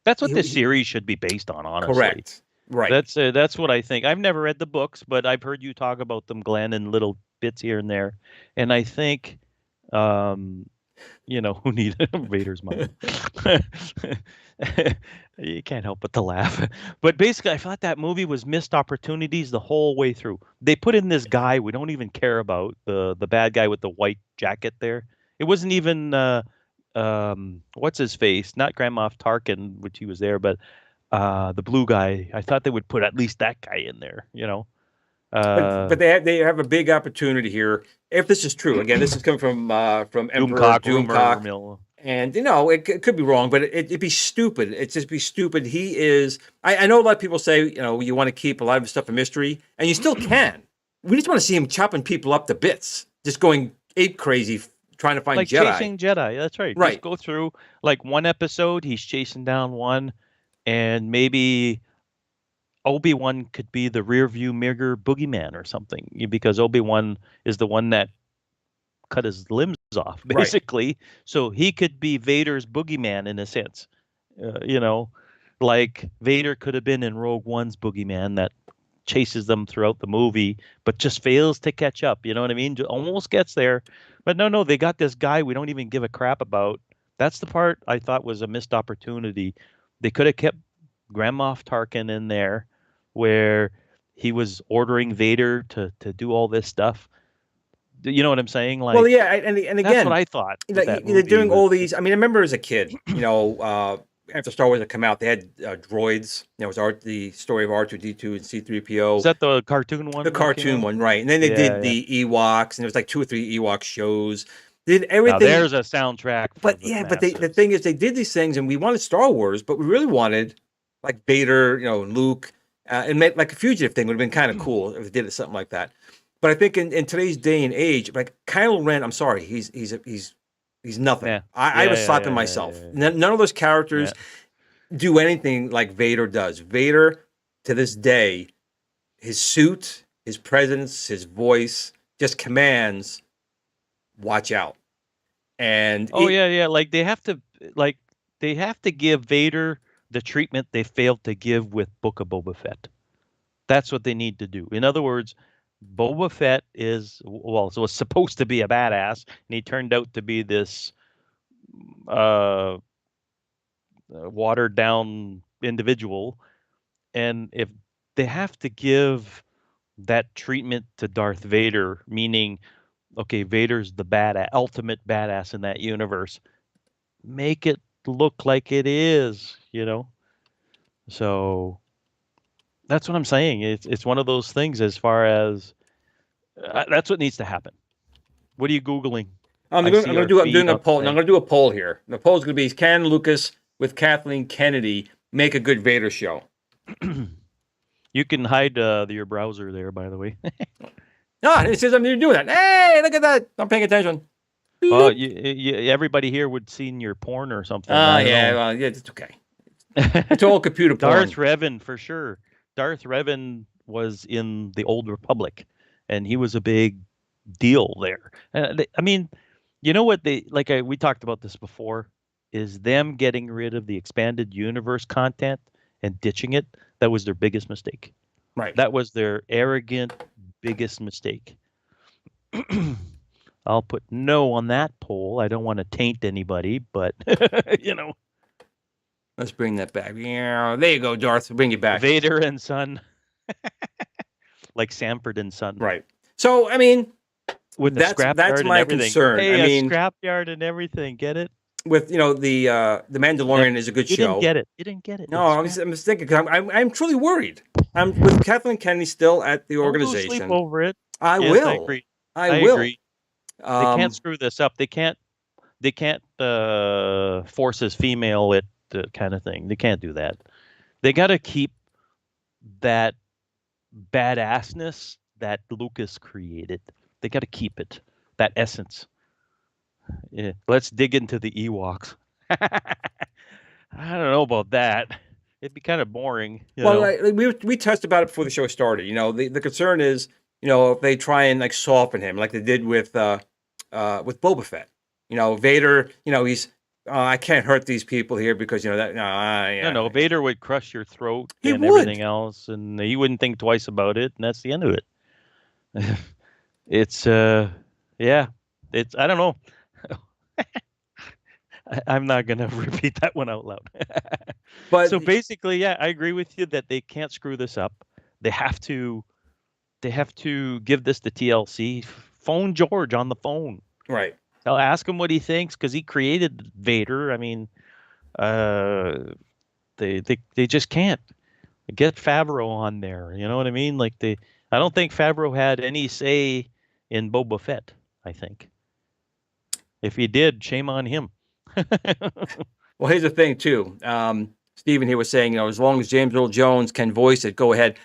That's what this series should be based on, honestly. correct, right? That's what I think. I've never read the books, but I've heard you talk about them, Glenn, in little bits here and there. And I think, um, who needed Vader's mom? You can't help but to laugh. But basically, I thought that movie was missed opportunities the whole way through. They put in this guy we don't even care about, the bad guy with the white jacket there. It wasn't even what's his face? Not Grand Moff Tarkin, which he was there, but the blue guy. I thought they would put at least that guy in there. But they have a big opportunity here. If this is true, again, this is coming from Emperor Doomcock. Rumor. And it could be wrong, but it'd be stupid. It'd just be stupid. He is. I know a lot of people say you want to keep a lot of stuff a mystery, and you still can. We just want to see him chopping people up to bits, just going ape crazy, trying to find Like Jedi. chasing Jedi. That's right. Right. Just go through like one episode. He's chasing down one, and maybe Obi-Wan could be the rear view mirror boogeyman or something, because Obi-Wan is the one that cut his limbs off, Right. basically. So he could be Vader's boogeyman in a sense. Like Vader could have been in Rogue One's boogeyman that chases them throughout the movie, but just fails to catch up. You know what I mean? Almost gets there. But no, they got this guy we don't even give a crap about. That's the part I thought was a missed opportunity. They could have kept Grand Moff Tarkin in there, where he was ordering Vader to do all this stuff. You know what I'm saying? Like, Well, yeah, and again, that's what I thought. they're doing all these. I mean, I remember as a kid, after Star Wars had come out, they had droids. It was the story of R2D2 and C3PO. Is that the cartoon one? The cartoon one, right? And then they did the Ewoks, and there was like 2 or 3 Ewok shows. They did everything. Now there's a soundtrack. But the thing is, they did these things, and we wanted Star Wars, but we really wanted like Vader, Luke, and like a fugitive thing would have been kind of cool if they did something like that. But I think in today's day and age, like Kylo Ren, I'm sorry, he's nothing. Yeah. I was slapping myself. None of those characters do anything like Vader does. Vader, to this day, his suit, his presence, his voice just commands, watch out. And like they have to give Vader the treatment they failed to give with Book of Boba Fett. That's what they need to do. In other words, Boba Fett was supposed to be a badass, and he turned out to be this uh, watered down individual, and if they have to give that treatment to Darth Vader, meaning, okay, Vader's the ultimate badass in that universe, make it look like it is, you know? So that's what I'm saying. It's one of those things as far as that's what needs to happen. What are you Googling? I'm I see gonna our do. I'm feed doing a up poll. And I'm thing. gonna do a poll here. The poll's gonna be: Can Lucas with Kathleen Kennedy make a good Vader show? You can hide your browser there, by the way. Ah, it says I'm doing that. Hey, look at that! I'm paying attention. Well, Bloop. everybody here would seen your porn or something. Ah, I don't yeah, know. well, yeah, it's okay. It's all computer Darth porn. Revan for sure. Darth Revan was in the Old Republic, and he was a big deal there. I mean, you know what they like? We talked about this before. Is them getting rid of the expanded universe content and ditching it? That was their biggest mistake. Right. That was their arrogant biggest mistake. I'll put no on that poll. I don't want to taint anybody, but you know, Let's bring that back. Yeah, there you go, Darth. We'll bring you back. Vader and Son, like Sanford and Son, Right. So, I mean, with the that's scrapyard and my everything. concern. I Hey, a mean, scrapyard and everything. Get it? with the Mandalorian is a good You didn't show. get it. You didn't get it. No, I'm just thinking. 'Cause I'm truly worried. I'm with Kathleen Kennedy still at the Don't lose sleep organization. over it. I Yes, I will. agree. I I will. agree. They can't screw this up. They can't. They can't force his female it kind of thing. They can't do that. They got to keep that badassness that Lucas created. They got to keep it. That essence. Yeah. Let's dig into the Ewoks. I don't know about that. It'd be kind of boring, you Well, know. like, we touched about it before the show started. You know, the concern is, you know, if they try and like soften him, like they did with Boba Fett. You know, Vader. You know, he's I can't hurt these people here because you know that. No, yeah, No, Vader would crush your throat he and would. everything else, and he wouldn't think twice about it, and that's the end of it. It's yeah, it's I don't know. I'm not gonna repeat that one out loud. But So basically, yeah, I agree with you that they can't screw this up. They have to give this to TLC. Phone George on the phone. right. I'll ask him what he thinks because he created Vader. I mean, uh, they just can't get Favreau on there. You know what I mean? Like I don't think Favreau had any say in Boba Fett. I think if he did, shame on him. Well, here's the thing too. Stephen here was saying, you know, as long as James Earl Jones can voice it, go ahead.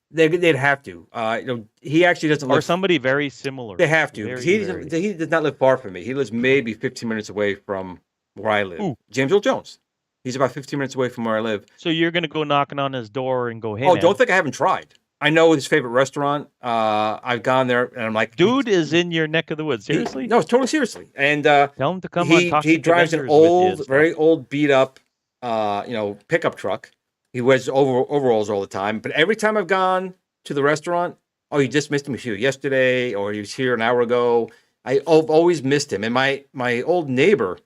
They'd have to. You know, he actually doesn't Or live. somebody very similar. They have to. Very, He does not live far from me. He lives maybe 15 minutes away from where I live. Ooh. James Earl Jones. He's about 15 minutes away from where I live. So you're gonna go knocking on his door and go, "Hey, Oh, man, don't think I haven't tried. I know his favorite restaurant. I've gone there, and I'm like, dude is in your neck of the woods." Seriously? no, it's totally seriously. And Tell him to come on Toxic he drives an Adventures with you and old, stuff. very old, beat up, you know, pickup truck. He wears overalls all the time. But every time I've gone to the restaurant, oh, you just missed him here yesterday, or he was here an hour ago. I've always missed him. And my old neighbor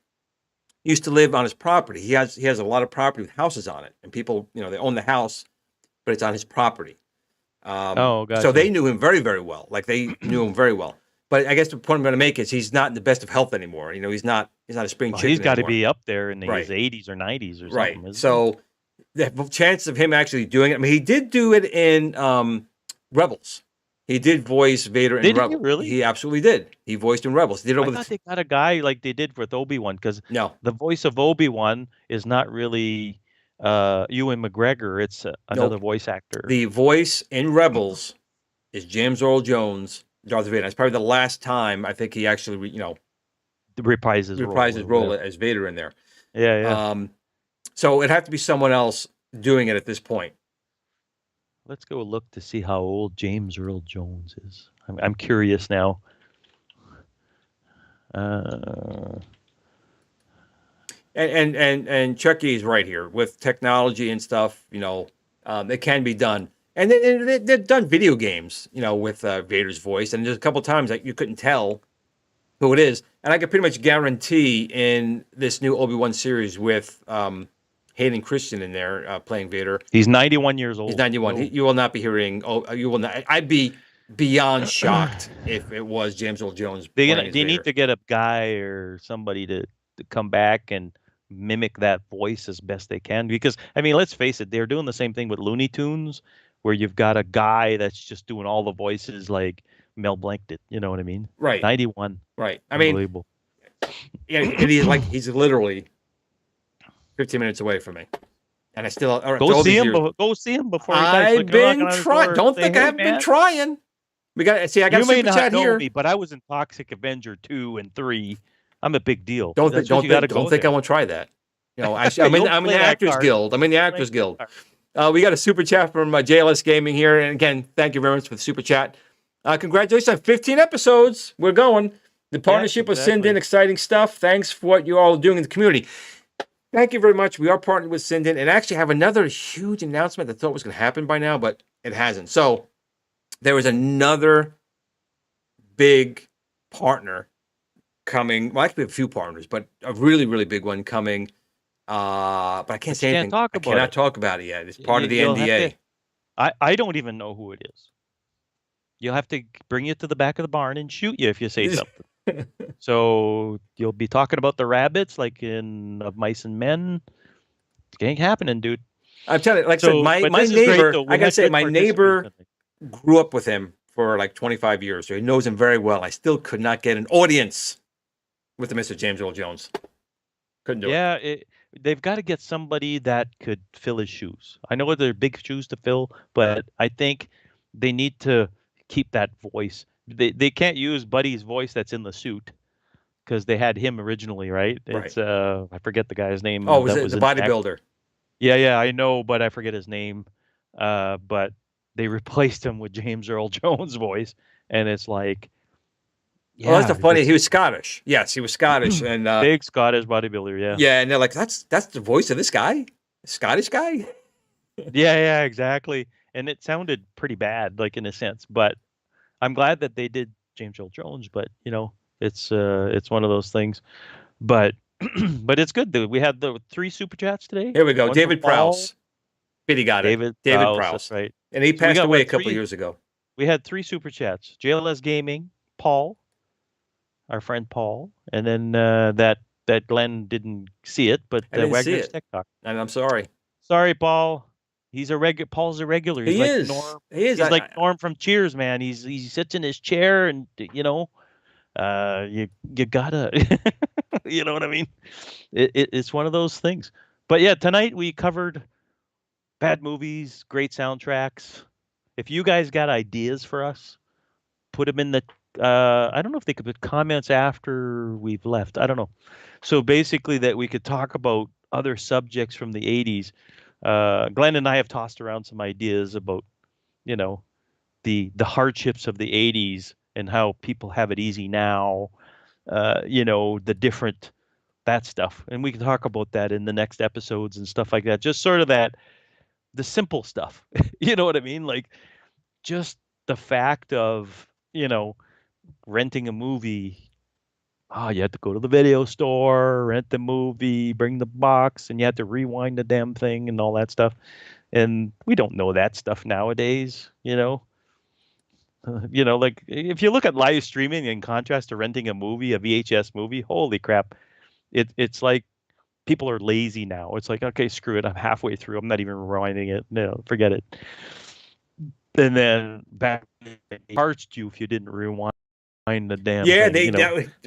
used to live on his property. He has a lot of property with houses on it, and people, you know, they own the house, but it's on his property. Oh, gotcha. So they knew him very, very well. Like they knew him very well. But I guess the point I'm going to make is he's not in the best of health anymore. You know, he's not a spring chicken. He's got to anymore. be up there in Right. his 80s or 90s or something. Right. Isn't So the chance of him actually doing it. I mean, he did do it in Rebels. He did voice Vader in Did he Rebels. really? He absolutely did. He voiced in Rebels. He did it I over thought they got a guy like they did with Obi-Wan because no. the voice of Obi-Wan is not really Ewan McGregor. It's another voice actor. The voice in Rebels is James Earl Jones, Darth Vader. That's probably the last time I think he actually, you know, reprised his role as Vader in there. Yeah, yeah. So it'd have to be someone else doing it at this point. Let's go look to see how old James Earl Jones is. I'm curious now. And Chucky's right here with technology and stuff. You know, it can be done, and they've done video games. You know, with Vader's voice, and there's a couple times that you couldn't tell who it is, and I can pretty much guarantee in this new Obi-Wan series with Hayden Christensen in there playing Vader. He's 91 years old. He's 91. No. You will not be hearing. Oh, you will not. I'd be beyond shocked if it was James Earl Jones playing as They Vader. need to get a guy or somebody to come back and mimic that voice as best they can. Because, I mean, let's face it, they're doing the same thing with Looney Tunes, where you've got a guy that's just doing all the voices like Mel Blanc did. You know what I mean? Right. 91. Right. I mean, Unbelievable. yeah, and he's literally 15 minutes away from me. And I still Go see him. Go see him before he dies. I've been trying. Don't think I haven't been trying. We got see. I got you may super not chat know here. me, but I was in Toxic Avenger 2 and 3. I'm a big deal. Don't think I won't try that. You know, I'm in the Actors Guild. I'm in the Actors Guild. We got a super chat from JLS Gaming here, and again, thank you very much for the super chat. Congratulations on 15 episodes. We're going. The partnership with Sindin, exciting stuff. Thanks for what you all are doing in the community. Thank you very much. We are partnered with Sindin, and actually have another huge announcement that I thought was going to happen by now, but it hasn't. So there was another big partner coming. Well, actually, a few partners, but a really, really big one coming. But I can't say anything. I cannot talk about it yet. It's part of the NDA. I don't even know who it is. You'll have to bring you to the back of the barn and shoot you if you say something. So you'll be talking about the rabbits like in Of Mice and Men. It ain't happening, dude. I'm telling you, like I said, my neighbor, I gotta say, my neighbor grew up with him for like 25 years, so he knows him very well. I still could not get an audience with the Mr. James Earl Jones. Couldn't do it. They've got to get somebody that could fill his shoes. I know they're big shoes to fill, but I think they need to keep that voice. They can't use Buddy's voice that's in the suit because they had him originally, right? It's I forget the guy's name. Oh, was it the bodybuilder? Yeah, I know, but I forget his name. But they replaced him with James Earl Jones' voice, and it's like, yeah, that's the funny. He was Scottish. Yes, he was Scottish, and big Scottish bodybuilder. Yeah, yeah, and they're like, that's the voice of this guy, Scottish guy. yeah, exactly. And it sounded pretty bad, like in a sense, but I'm glad that they did James Earl Jones. But you know, it's one of those things. But but it's good. We had the 3 super chats today. Here we go. David Prowse. Pity got it. David Prowse, right? And he passed away a couple years ago. We had 3 super chats. JLS Gaming, Paul, our friend Paul, and then that Glenn didn't see it, but Wagner's Tech Talk. And I'm sorry. Sorry, Paul. He's a regular. Paul's a regular. He's like Norm. He is. He's like Norm from Cheers, man. He sits in his chair, and you know, you gotta, you know what I mean. It's one of those things. But yeah, tonight we covered bad movies, great soundtracks. If you guys got ideas for us, put them in the. I don't know if they could put comments after we've left. I don't know. So basically, that we could talk about other subjects from the 80s. Glenn and I have tossed around some ideas about, you know, the hardships of the 80s and how people have it easy now, you know, the different, that stuff. And we can talk about that in the next episodes and stuff like that. Just sort of the simple stuff, you know what I mean? Like just the fact of, you know, renting a movie. Oh, you had to go to the video store, rent the movie, bring the box, and you had to rewind the damn thing and all that stuff. And we don't know that stuff nowadays, you know. You know, like if you look at live streaming in contrast to renting a movie, a VHS movie, holy crap. It's like people are lazy now. It's like, okay, screw it. I'm halfway through. I'm not even rewinding it. No, forget it. And then back charged you if you didn't rewind the damn thing,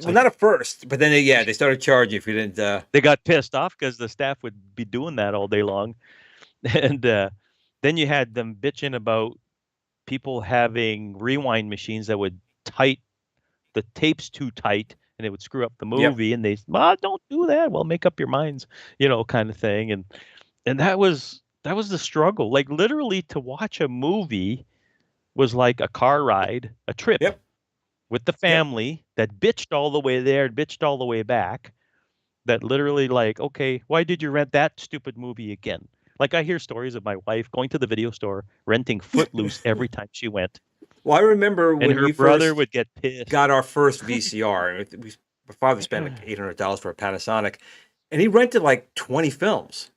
well, not at first, but then they started charging if you didn't. They got pissed off because the staff would be doing that all day long, and then you had them bitching about people having rewind machines that would tight the tapes too tight and it would screw up the movie. And they, don't do that. Well, make up your minds, you know, kind of thing. And that was the struggle. Like literally to watch a movie was like a car ride, a trip. With the family that bitched all the way there, bitched all the way back, that literally like, okay, why did you rent that stupid movie again? Like I hear stories of my wife going to the video store, renting Footloose every time she went. Well, I remember And when her we brother first would get pissed. got our first VCR. My father spent like $800 for a Panasonic, and he rented like 20 films.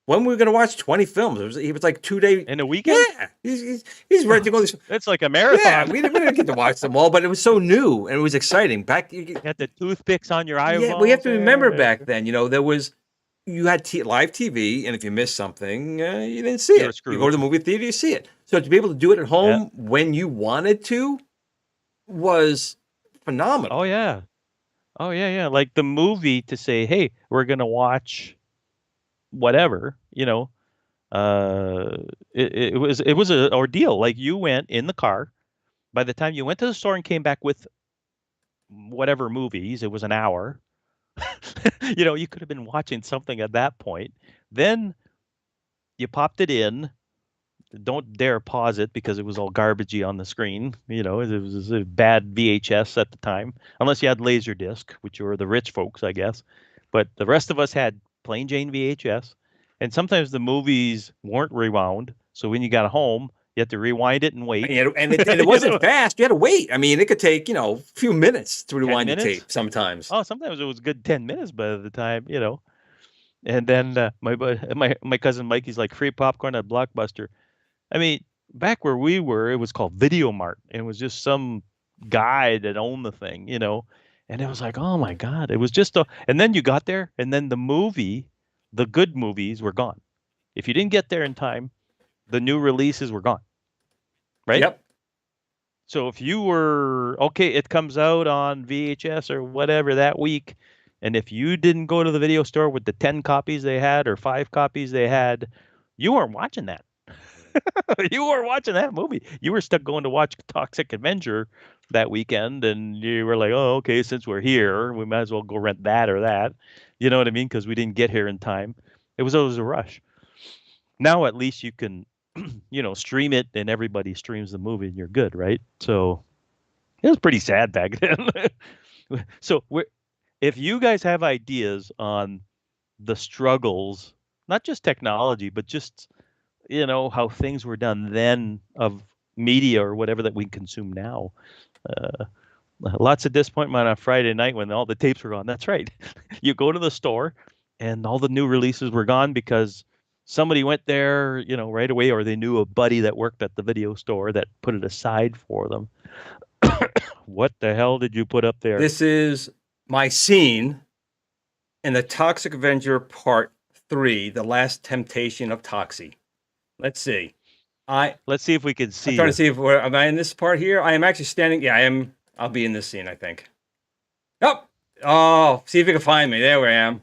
When we were going to watch 20 films, he was like 2 day. In a weekend? Yeah, he's renting all these. It's like a Yeah, marathon. we didn't get to watch them all, but it was so new and it was exciting. You had the toothpicks on your eyeballs. Yeah, we have to remember there. back then. There was you had live TV, and if you missed something, you didn't see You were it. You go to screwed. the movie theater, you see it. So to be able to do it at home Yeah. when you wanted to was phenomenal. Oh yeah. Oh yeah. Like the movie to say, hey, we're gonna watch whatever. It was an ordeal. Like you went in the car. By the time you went to the store and came back with whatever movies, it was an hour. You could have been watching something at that point. Then you popped it in. Don't dare pause it because it was all garbagey on the screen. It was a bad VHS at the time, unless you had Laserdisc, which were the rich folks, I guess. But the rest of us had plain Jane VHS, and sometimes the movies weren't rewound. So when you got home, you had to rewind it and wait. And it wasn't fast. You had to wait. I mean, it could take a few minutes to rewind the minutes? tape sometimes. Oh, sometimes it was a good 10 minutes by the time. And then my cousin Mikey's like, free popcorn at Blockbuster. I mean, back where we were, it was called Video Mart, and it was just some guy that owned the thing, and it was like, oh my God, it was just and then you got there, and then the good movies were gone. If you didn't get there in time, the new releases were gone, right? Yep. So if you were, okay, it comes out on VHS or whatever that week, and if you didn't go to the video store with the 10 copies they had or 5 copies they had, you weren't watching that. You were watching that movie. You were stuck going to watch Toxic Avenger that weekend, and you were like, oh, okay, since we're here, we might as well go rent that or that. You know what I mean? Because we didn't get here in time. It was always a rush. Now at least you can, stream it, and everybody streams the movie, and you're good, right? So it was pretty sad back then. So if you guys have ideas on the struggles, not just technology, but just how things were done then of media or whatever that we consume now. Lots of disappointment on a Friday night when all the tapes were gone. That's right. You go to the store and all the new releases were gone because somebody went there, right away, or they knew a buddy that worked at the video store that put it aside for them. What the hell did you put up there? This is my scene in the Toxic Avenger Part 3, The Last Temptation of Toxie. Let's see. Let's see if we can see. I'm trying to see if am I in this part here? I am actually standing. Yeah, I am. I'll be in this scene, I think. Oh, see if you can find me. There I am.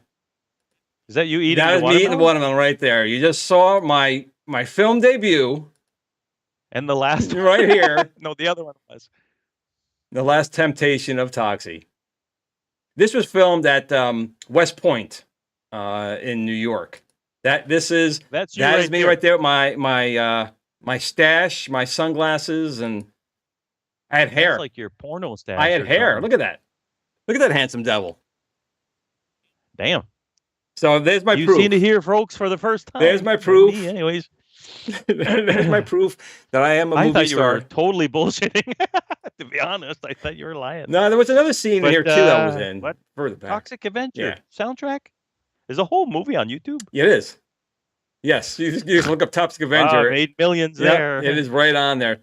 Is that you eating? That is me eating the watermelon right there. You just saw my film debut. And the last right here. No, the other one was The Last Temptation of Toxie. This was filmed at West Point in New York. That is me right there. My stash, my sunglasses, and I had hair. That's like your porno stash. I had hair. Look at that. Look at that handsome devil. Damn. So there's my proof. You seem to hear folks for the first time. There's my proof. Me, anyways. There's my proof that I am a movie star. I thought you were totally bullshitting. To be honest, I thought you were lying. No, there was another scene here too that I was in. What? Further back. Toxic Avenger soundtrack? There's a whole movie on YouTube. Yeah, it is. Yes, you just look up Toxic Avenger. Wow, made millions there. It is right on there.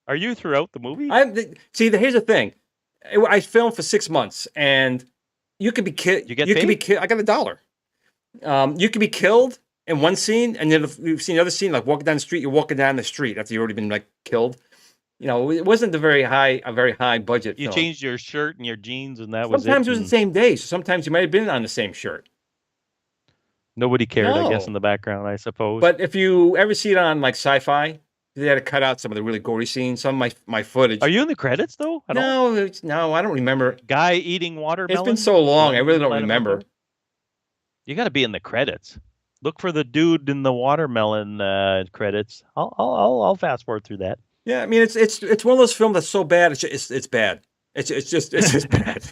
Are you throughout the movie? Here's the thing. I filmed for 6 months, and you could be killed. You could be killed. I got $1. You could be killed in one scene, and then if you've seen the other scene, like walking down the street. You're walking down the street after you've already been like killed. It wasn't a very high budget. You film. Changed your shirt and your jeans, and that was it. Sometimes it was the same day. So sometimes you might have been on the same shirt. Nobody cared, I guess, in the background, I suppose. But if you ever see it on like Sci-Fi, they had to cut out some of the really gory scenes. Some of my footage. Are you in the credits though? No, I don't remember. Guy eating watermelon. It's been so long, I really don't remember. You got to be in the credits. Look for the dude in the watermelon credits. I'll fast forward through that. Yeah, I mean it's one of those films that's so bad it's bad. It's just bad.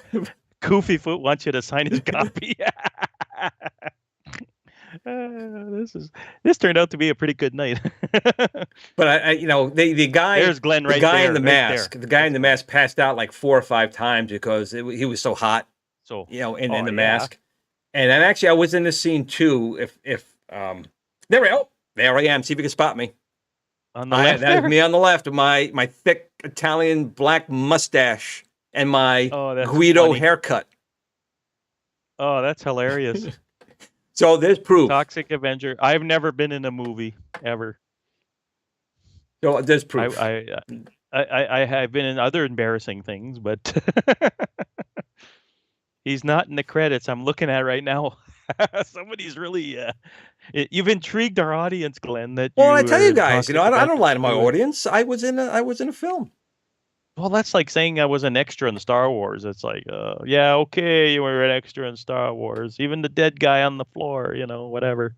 Goofy Foot wants you to sign his copy. This turned out to be a pretty good night. But the guy, There's Glenn the right guy there, in the right mask, there. the guy in That's the Glenn. mask passed out like 4 or 5 times because he was so hot, So in oh, the yeah. mask. And then actually, I was in this scene too. There I am. See if you can spot me. On the left That is there? me on the left with my thick Italian black mustache and my Oh, that's Guido funny. haircut. Oh, that's hilarious. So there's proof. Toxic Avenger. I've never been in a movie ever. So there's proof. I've been in other embarrassing things, but he's not in the credits I'm looking at right now. Somebody's really you've intrigued our audience, Glenn. That Well, you I tell you are guys, Toxic I don't Avenger lie to my 2. audience. I was in a film. Well, that's like saying I was an extra in Star Wars. It's like, yeah, okay, you were an extra in Star Wars. Even the dead guy on the floor, whatever.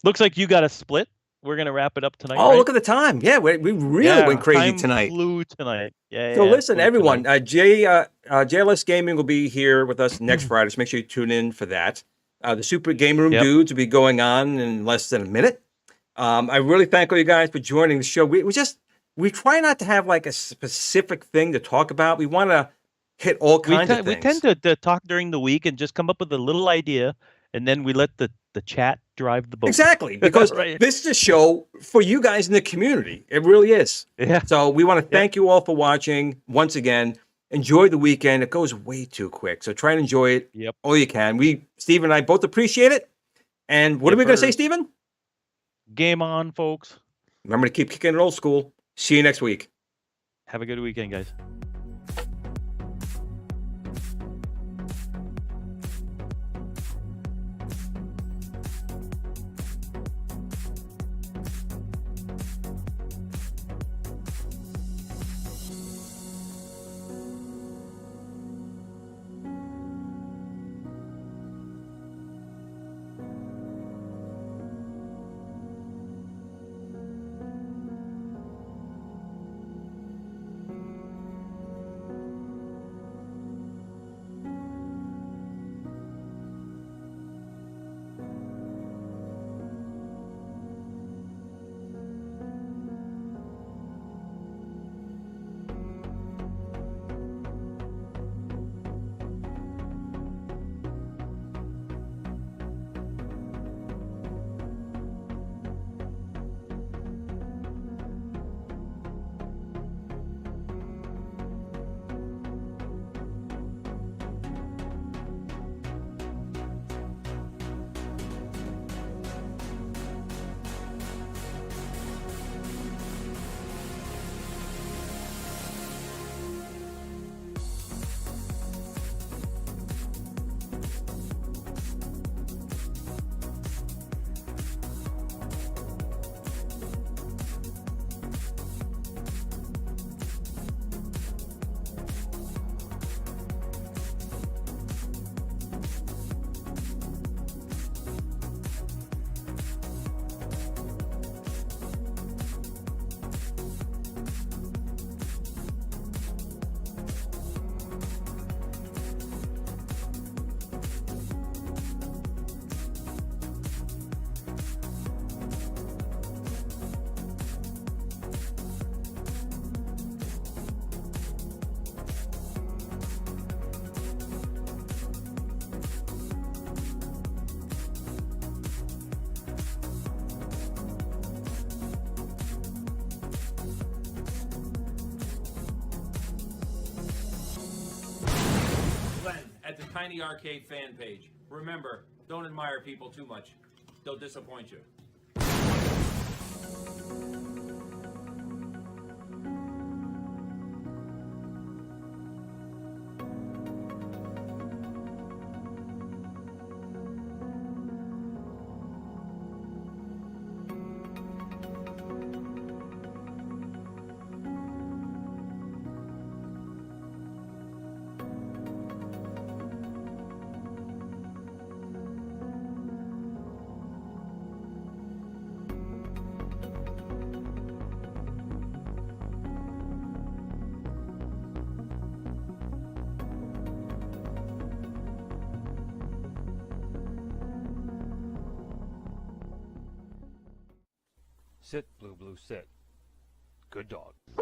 Looks like you got a split. We're gonna wrap it up tonight. Oh, right? look at the time. Yeah, we really went crazy time tonight. Flew tonight. Yeah. So listen, flew everyone, tonight. JLS Gaming will be here with us next Friday, so make sure you tune in for that. The Super Game Room Dudes will be going on in less than a minute. I really thank all you guys for joining the show. We try not to have like a specific thing to talk about. We want to hit all kinds of things. We tend to talk during the week and just come up with a little idea, and then we let the chat drive the boat. Exactly, because Right. This is a show for you guys in the community. It really is. Yeah. So we want to thank you all for watching. Once again, enjoy the weekend. It goes way too quick, so try and enjoy it all you can. Steve and I both appreciate it. And what are we going to say, Steven? Game on, folks. Remember to keep kicking it old school. See you next week. Have a good weekend, guys. At the Tiny Arcade fan page. Remember, don't admire people too much. They'll disappoint you. Blue sit. Good dog.